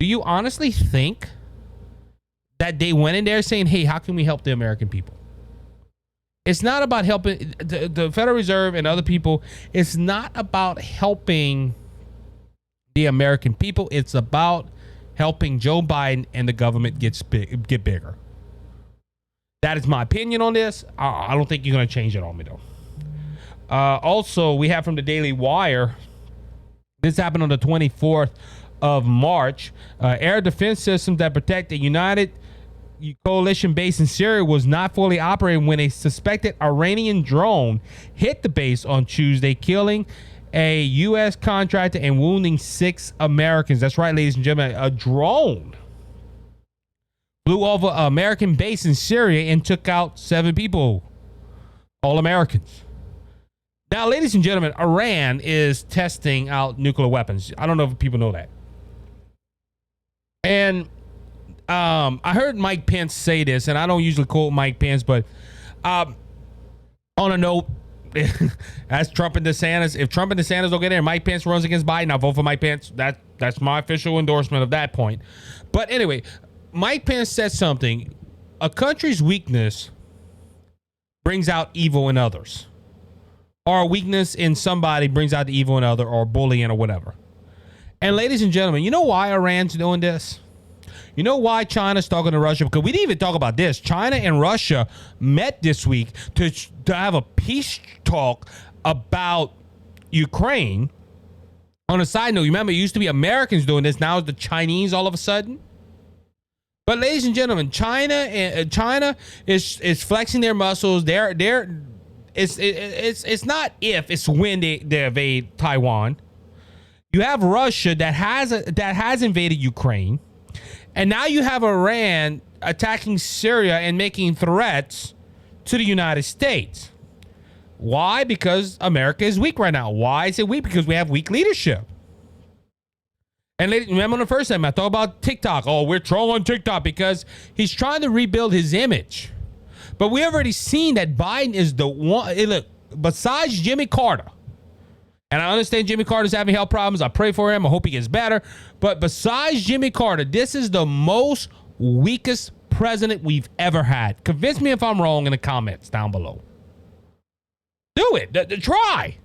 Do you honestly think that they went in there saying, hey, how can we help the American people? It's not about helping the Federal Reserve and other people. It's not about helping the American people. It's about helping Joe Biden and the government get bigger. That is my opinion on this. I don't think you're going to change it on me, though. Also, we have from the Daily Wire, this happened on the 24th of March. Air defense systems that protect the United coalition base in Syria was not fully operating when a suspected Iranian drone hit the base on Tuesday, killing a U.S. contractor and wounding 6 Americans. That's right, ladies and gentlemen. A drone flew over an American base in Syria and took out 7 people, all Americans. Now, ladies and gentlemen, Iran is testing out nuclear weapons. I don't know if people know that. And I heard Mike Pence say this, and I don't usually quote Mike Pence, but on a note, as Trump and DeSantis, if Trump and DeSantis don't get in, Mike Pence runs against Biden, I'll vote for Mike Pence. That's my official endorsement of that point. But anyway, Mike Pence said something. A country's weakness brings out evil in others. Or a weakness in somebody brings out the evil in other, or bullying or whatever. And ladies and gentlemen, you know why Iran's doing this? You know why China's talking to Russia? Because we didn't even talk about this. China and Russia met this week to have a peace talk about Ukraine. On a side note, you remember it used to be Americans doing this. Now it's the Chinese all of a sudden. But ladies and gentlemen, China is flexing their muscles. It's not if, it's when they invade Taiwan. You have Russia that has invaded Ukraine. And now you have Iran attacking Syria and making threats to the United States. Why? Because America is weak right now. Why is it weak? Because we have weak leadership. And remember on the first time I talked about TikTok. Oh, we're trolling TikTok because he's trying to rebuild his image. But we already seen that Biden is the one. Look, besides Jimmy Carter, and I understand Jimmy Carter's having health problems. I pray for him. I hope he gets better. But besides Jimmy Carter, this is the most weakest president we've ever had. Convince me if I'm wrong in the comments down below. Do it. Try.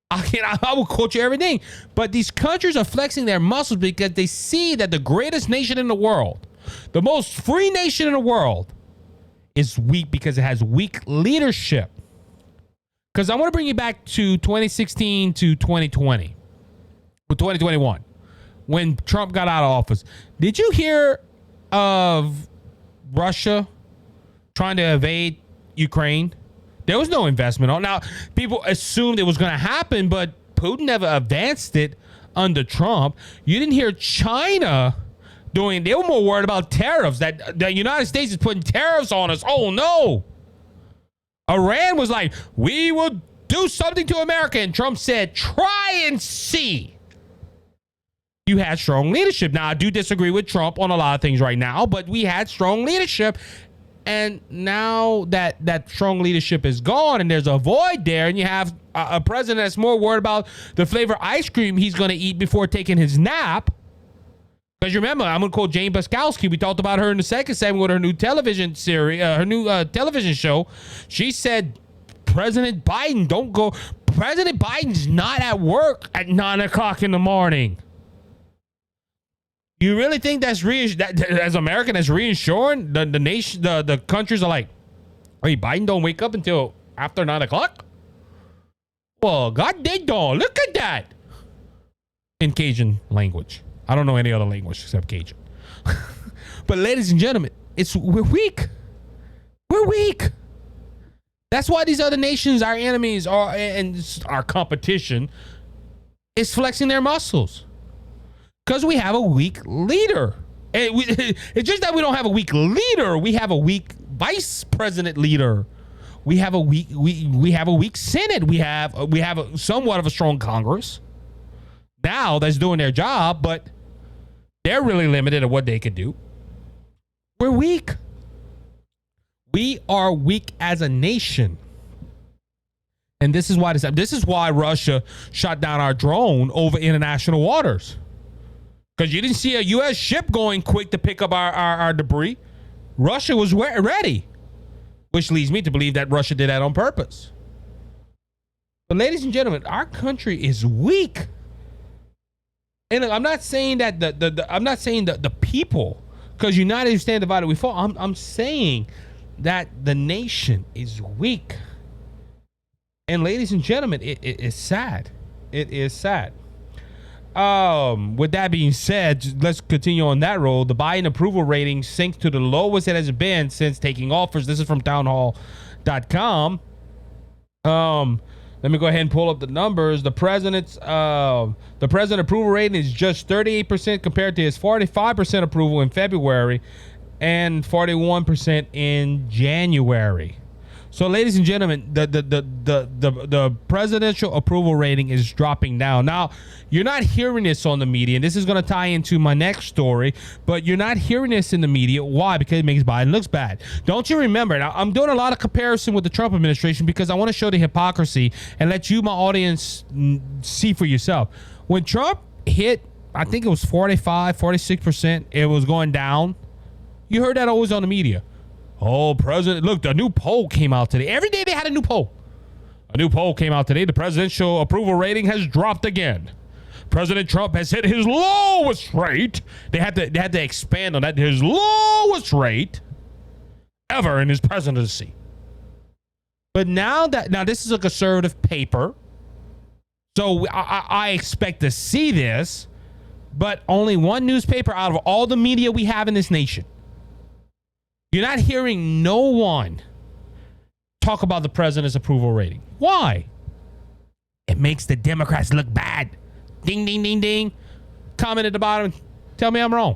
I will quote you everything. But these countries are flexing their muscles because they see that the greatest nation in the world, the most free nation in the world, is weak because it has weak leadership. Because I want to bring you back to 2016 to 2020, or 2021, when Trump got out of office. Did you hear of Russia trying to invade Ukraine? There was no investment on. Now, people assumed it was going to happen, but Putin never advanced it under Trump. You didn't hear China They were more worried about tariffs, that the United States is putting tariffs on us. Oh no. Iran was like, we will do something to America. And Trump said, try and see. You had strong leadership. Now, I do disagree with Trump on a lot of things right now, but we had strong leadership. And now that strong leadership is gone and there's a void there, and you have a president that's more worried about the flavor ice cream he's going to eat before taking his nap. Because remember, I'm going to quote Jane Baskowski. We talked about her in the second segment with her new television series, her new television show. She said, President Biden's not at work at 9 o'clock in the morning. You really think that as American, that's reassuring? The nation, the countries are like, hey, Biden don't wake up until after 9 o'clock? Well, God, they don't. Look at that. In Cajun language. I don't know any other language except Cajun. But ladies and gentlemen, we're weak. We're weak. That's why these other nations, our enemies, and our competition, is flexing their muscles. Because we have a weak leader. And it's just that we don't have a weak leader. We have a weak vice president leader. We have a weak Senate. We have somewhat of a strong Congress now that's doing their job, but they're really limited at what they can do. We're weak. We are weak as a nation. And this is why Russia shot down our drone over international waters. Because you didn't see a U.S. ship going quick to pick up our debris. Russia was ready. Which leads me to believe that Russia did that on purpose. But ladies and gentlemen, our country is weak. And I'm not saying that the people, because united we stand, divided we fall. I'm saying that the nation is weak. And ladies and gentlemen, it is sad. It is sad. With that being said, let's continue on that road. The Biden approval rating sinks to the lowest it has been since taking office. This is from townhall.com. Let me go ahead and pull up the numbers. The president approval rating is just 38% compared to his 45% approval in February and 41% in January. So, ladies and gentlemen, the presidential approval rating is dropping down. Now, you're not hearing this on the media, and this is going to tie into my next story, but you're not hearing this in the media. Why? Because it makes Biden look bad. Don't you remember? Now, I'm doing a lot of comparison with the Trump administration because I want to show the hypocrisy and let you, my audience, see for yourself. When Trump hit, I think it was 46%, it was going down. You heard that always on the media. Oh, president, look, the new poll came out today. Every day they had a new poll. A new poll came out today. The presidential approval rating has dropped again. President Trump has hit his lowest rate. They had to expand on that. His lowest rate ever in his presidency. But now this is a conservative paper. So I expect to see this, but only one newspaper out of all the media we have in this nation. You're not hearing no one talk about the president's approval rating. Why? It makes the Democrats look bad. Ding, ding, ding, ding. Comment at the bottom. Tell me I'm wrong.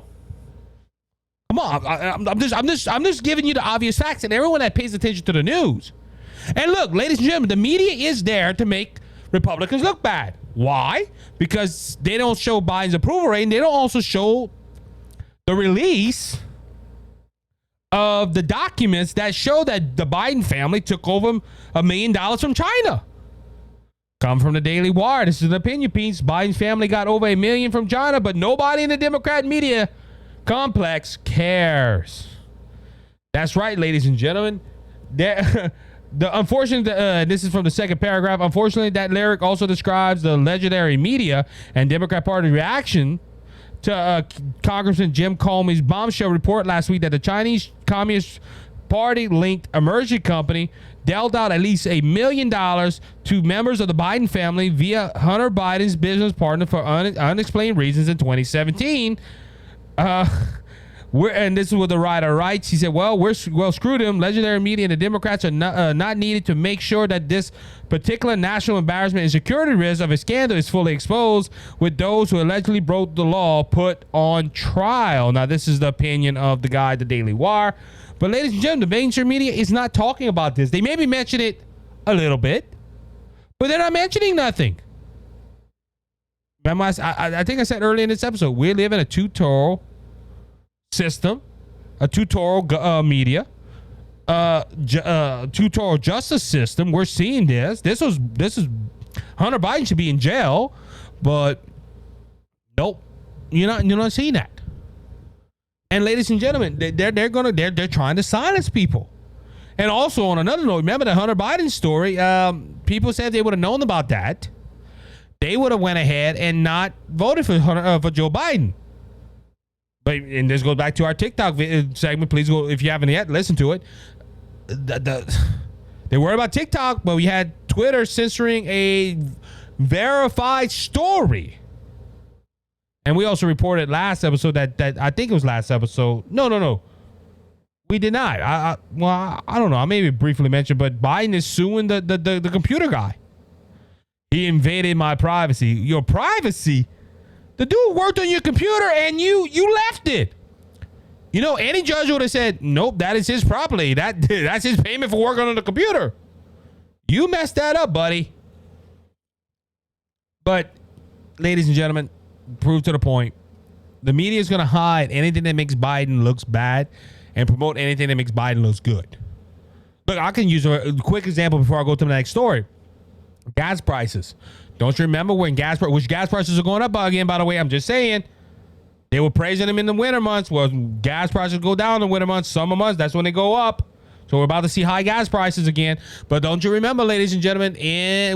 Come on. I'm just giving you the obvious facts and everyone that pays attention to the news. And look, ladies and gentlemen, the media is there to make Republicans look bad. Why? Because they don't show Biden's approval rating. They don't also show the release of the documents that show that the Biden family took over $1 million from China. Come from the Daily Wire. This is an opinion piece. Biden's family got over $1 million from China, but nobody in the Democrat media complex cares. That's right, ladies and gentlemen. Unfortunately, this is from the second paragraph. Unfortunately, that lyric also describes the legendary media and Democrat Party reaction to Congressman Jim Comey's bombshell report last week that the Chinese Communist Party-linked emerging company dealt out at least $1 million to members of the Biden family via Hunter Biden's business partner for unexplained reasons in 2017. And this is what the writer writes. He said, well, screw them. Legendary media and the Democrats are not needed to make sure that this particular national embarrassment and security risk of a scandal is fully exposed, with those who allegedly broke the law put on trial. Now, this is the opinion of the guy at the Daily Wire. But ladies and gentlemen, the mainstream media is not talking about this. They maybe mention it a little bit, but they're not mentioning nothing. Remember, I think I said earlier in this episode, we live in a tutorial system, a tutorial media, tutorial justice system. We're seeing this. This is Hunter Biden should be in jail, but nope, you're not seeing that. And ladies and gentlemen, they're trying to silence people. And also on another note, remember the Hunter Biden story? People said they would have known about that, they would have went ahead and not voted for Joe Biden. But, and this goes back to our TikTok segment. Please go, if you haven't yet, listen to it. They worry about TikTok, but we had Twitter censoring a verified story. And we also reported last episode that I think it was last episode. No. We did not. I don't know. I maybe briefly mentioned, but Biden is suing the computer guy. He invaded my privacy. Your privacy? The dude worked on your computer and you left it. You know, any judge would have said, nope, that is his property. That's his payment for working on the computer. You messed that up, buddy. But, ladies and gentlemen, prove to the point. The media is going to hide anything that makes Biden looks bad and promote anything that makes Biden looks good. Look, I can use a quick example before I go to the next story. Gas prices. Don't you remember when which gas prices are going up again, by the way? I'm just saying. They were praising them in the winter months. Well, gas prices go down in the winter months. Summer months, that's when they go up. So we're about to see high gas prices again. But don't you remember, ladies and gentlemen,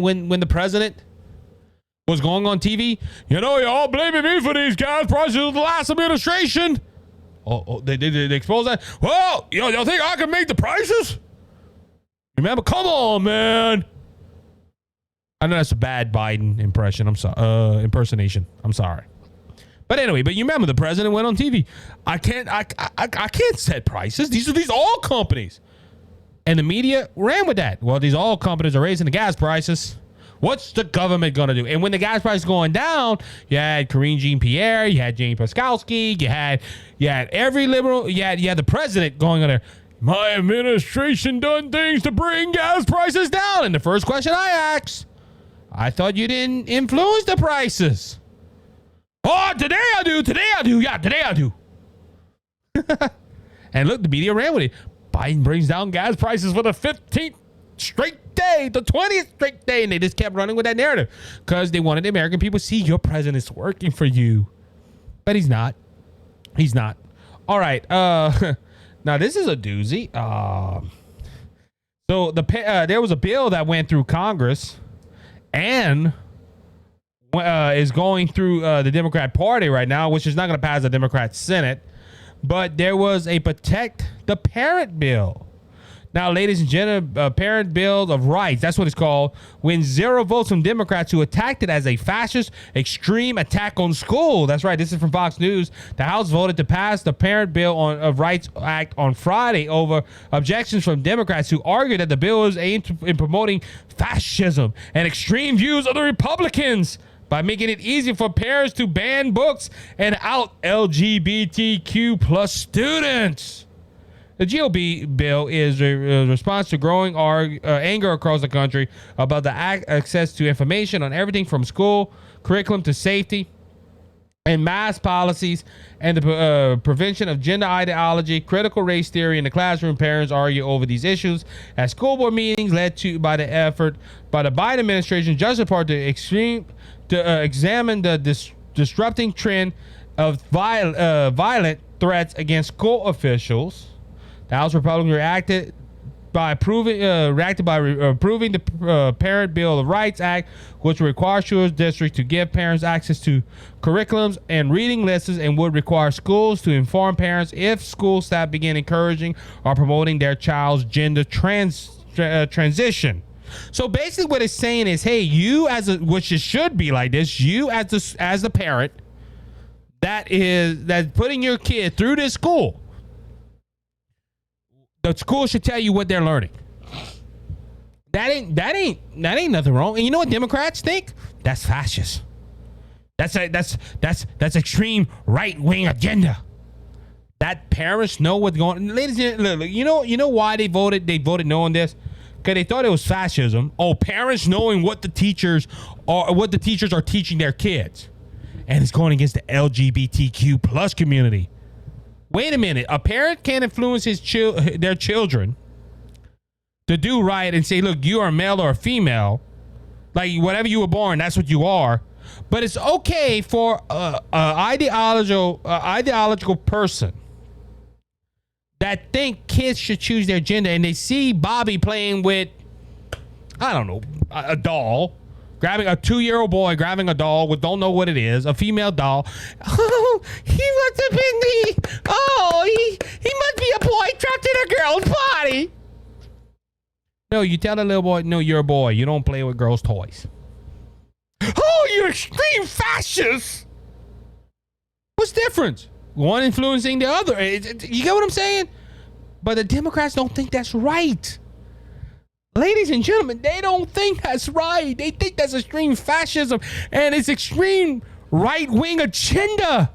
when the president was going on TV, y'all blaming me for these gas prices of the last administration. They exposed that. Well, y'all think I can make the prices? Remember? Come on, man. I know that's a bad Biden impression. I'm sorry. Impersonation. I'm sorry. But anyway, you remember the president went on TV. I can't set prices. These are these oil companies. And the media ran with that. Well, these oil companies are raising the gas prices. What's the government going to do? And when the gas price is going down, you had Karine Jean-Pierre, you had Jane Paskowski, you had every liberal, you had the president going on there. My administration done things to bring gas prices down. And the first question I asked, I thought you didn't influence the prices. Oh, today I do. Yeah, today I do. And look, the media ran with it. Biden brings down gas prices for the 15th straight day, the 20th straight day. And they just kept running with that narrative because they wanted the American people to see your president's working for you. But he's not. He's not. All right. Now, this is a doozy. So there was a bill that went through Congress and is going through the Democrat Party right now, which is not going to pass the Democrat Senate. But there was a Protect the Parent bill. Now, ladies and gentlemen, Parent Bill of Rights, that's what it's called, wins 0 votes from Democrats who attacked it as a fascist, extreme attack on school. That's right. This is from Fox News. The House voted to pass the Parent Bill of Rights Act on Friday over objections from Democrats who argued that the bill is aimed in promoting fascism and extreme views of the Republicans by making it easy for parents to ban books and out LGBTQ plus students. The GOP bill is a response to growing anger across the country about the access to information on everything from school curriculum to safety and mass policies and the prevention of gender ideology, critical race theory in the classroom. Parents argue over these issues at school board meetings led to by the effort by the Biden administration, just part to examine the disrupting trend of violent threats against school officials. The House Republicans reacted by approving the Parent Bill of Rights Act, which requires school districts to give parents access to curriculums and reading lists, and would require schools to inform parents if school staff begin encouraging or promoting their child's gender transition. So basically, what it's saying is, hey, you which it should be like this, you as the parent, that's putting your kid through this school, the school should tell you what they're learning. That ain't nothing wrong. And you know what Democrats think? That's fascist. That's extreme right-wing agenda. That parents know what's going on. Ladies and gentlemen, you know why they voted no on this? Because they thought it was fascism. Oh, parents knowing what the teachers are teaching their kids. And it's going against the LGBTQ plus community. Wait a minute. A parent can't influence their children to do right and say, look, you are a male or a female. Like, whatever you were born, that's what you are. But it's okay for an ideological person that think kids should choose their gender, and they see Bobby playing with, I don't know, a doll, grabbing a 2-year-old boy, grabbing a doll with don't know what it is, a female doll. Oh, he must have been he must be a boy trapped in a girl's body. No, you tell the little boy, no, you're a boy. You don't play with girls' toys. Oh, you extreme fascist. What's the difference? One influencing the other. You get what I'm saying? But the Democrats don't think that's right. Ladies and gentlemen, they don't think that's right. They think that's extreme fascism and it's extreme right-wing agenda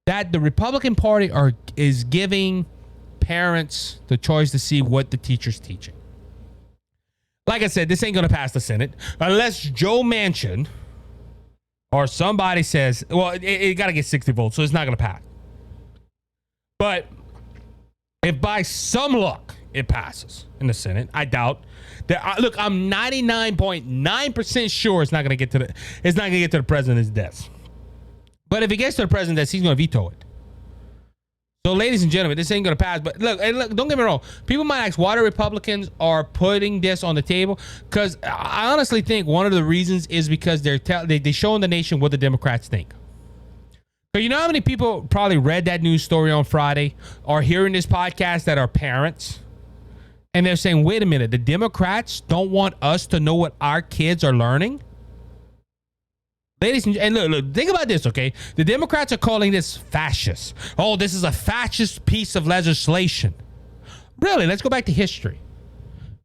that the Republican Party is giving parents the choice to see what the teacher's teaching. Like I said, this ain't going to pass the Senate unless Joe Manchin or somebody says, well, it got to get 60 votes, so it's not going to pass. But if by some luck it passes in the Senate, I doubt that. Look, I'm 99.9% sure it's not going to get to the president's desk. But if it gets to the president's desk, he's going to veto it. So, ladies and gentlemen, this ain't going to pass. But look, don't get me wrong. People might ask why the Republicans are putting this on the table. Because I honestly think one of the reasons is because they're showing the nation what the Democrats think. So you know how many people probably read that news story on Friday or hearing this podcast that are parents? And they're saying, wait a minute, the Democrats don't want us to know what our kids are learning? Ladies and look, think about this, okay? The Democrats are calling this fascist. Oh, this is a fascist piece of legislation. Really, let's go back to history.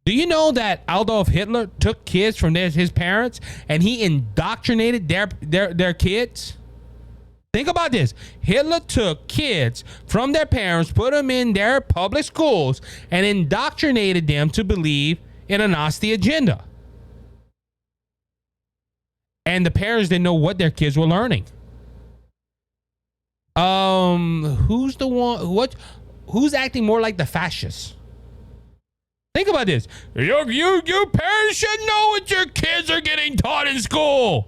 Do you know that Adolf Hitler took kids from his parents and he indoctrinated their kids? Think about this. Hitler took kids from their parents, put them in their public schools, and indoctrinated them to believe in a Nazi agenda. And the parents didn't know what their kids were learning. Who's the one? Who's acting more like the fascists? Think about this. Your parents should know what your kids are getting taught in school.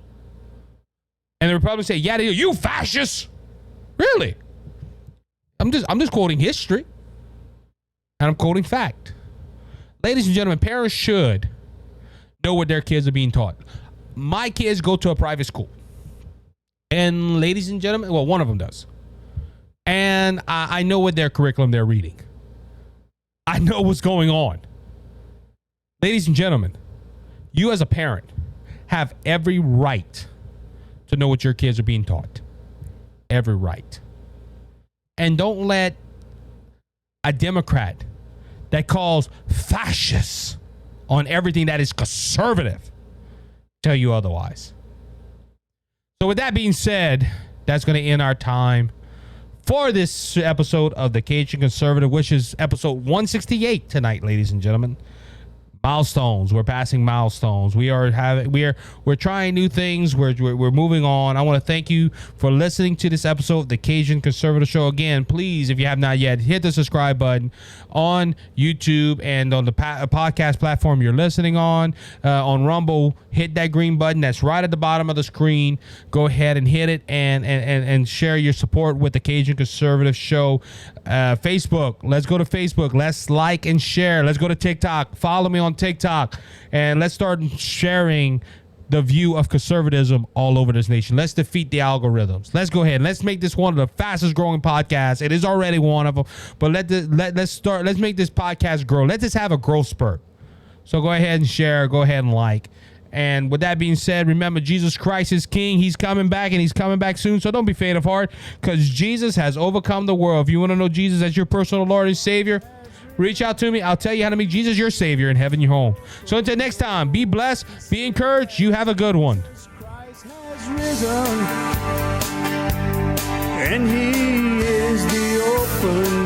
And the Republicans say, yeah, you fascists. Really? I'm just quoting history. And I'm quoting fact. Ladies and gentlemen, parents should know what their kids are being taught. My kids go to a private school. And ladies and gentlemen, well, one of them does. And I know what their curriculum they're reading. I know what's going on. Ladies and gentlemen, you as a parent have every right to know what your kids are being taught. Every right. And don't let a Democrat that calls fascists on everything that is conservative tell you otherwise. So with that being said, that's going to end our time for this episode of the Cajun Conservative, which is episode 168 tonight, ladies and gentlemen. Milestones. We're passing milestones. We're trying new things. We're moving on. I want to thank you for listening to this episode of the Cajun Conservative Show. Again, please, if you have not yet, hit the subscribe button on YouTube and on the podcast platform you're listening on Rumble. Hit that green button that's right at the bottom of the screen. Go ahead and hit it and share your support with the Cajun Conservative Show. Facebook. Let's go to Facebook. Let's like and share. Let's go to TikTok. Follow me on TikTok, and let's start sharing the view of conservatism all over this nation. Let's defeat the algorithms. Let's go ahead and let's make this one of the fastest growing podcasts. It is already one of them, but let's make this podcast grow. Let this have a growth spurt. So go ahead and share, go ahead and like, And with that being said, remember, Jesus Christ is King. He's coming back, and he's coming back soon. So don't be faint of heart, because Jesus has overcome the world. If you want to know Jesus as your personal Lord and Savior, reach out to me. I'll tell you how to make Jesus your Savior and heaven your home. So until next time, be blessed, be encouraged. You have a good one. Christ has risen, and he is the open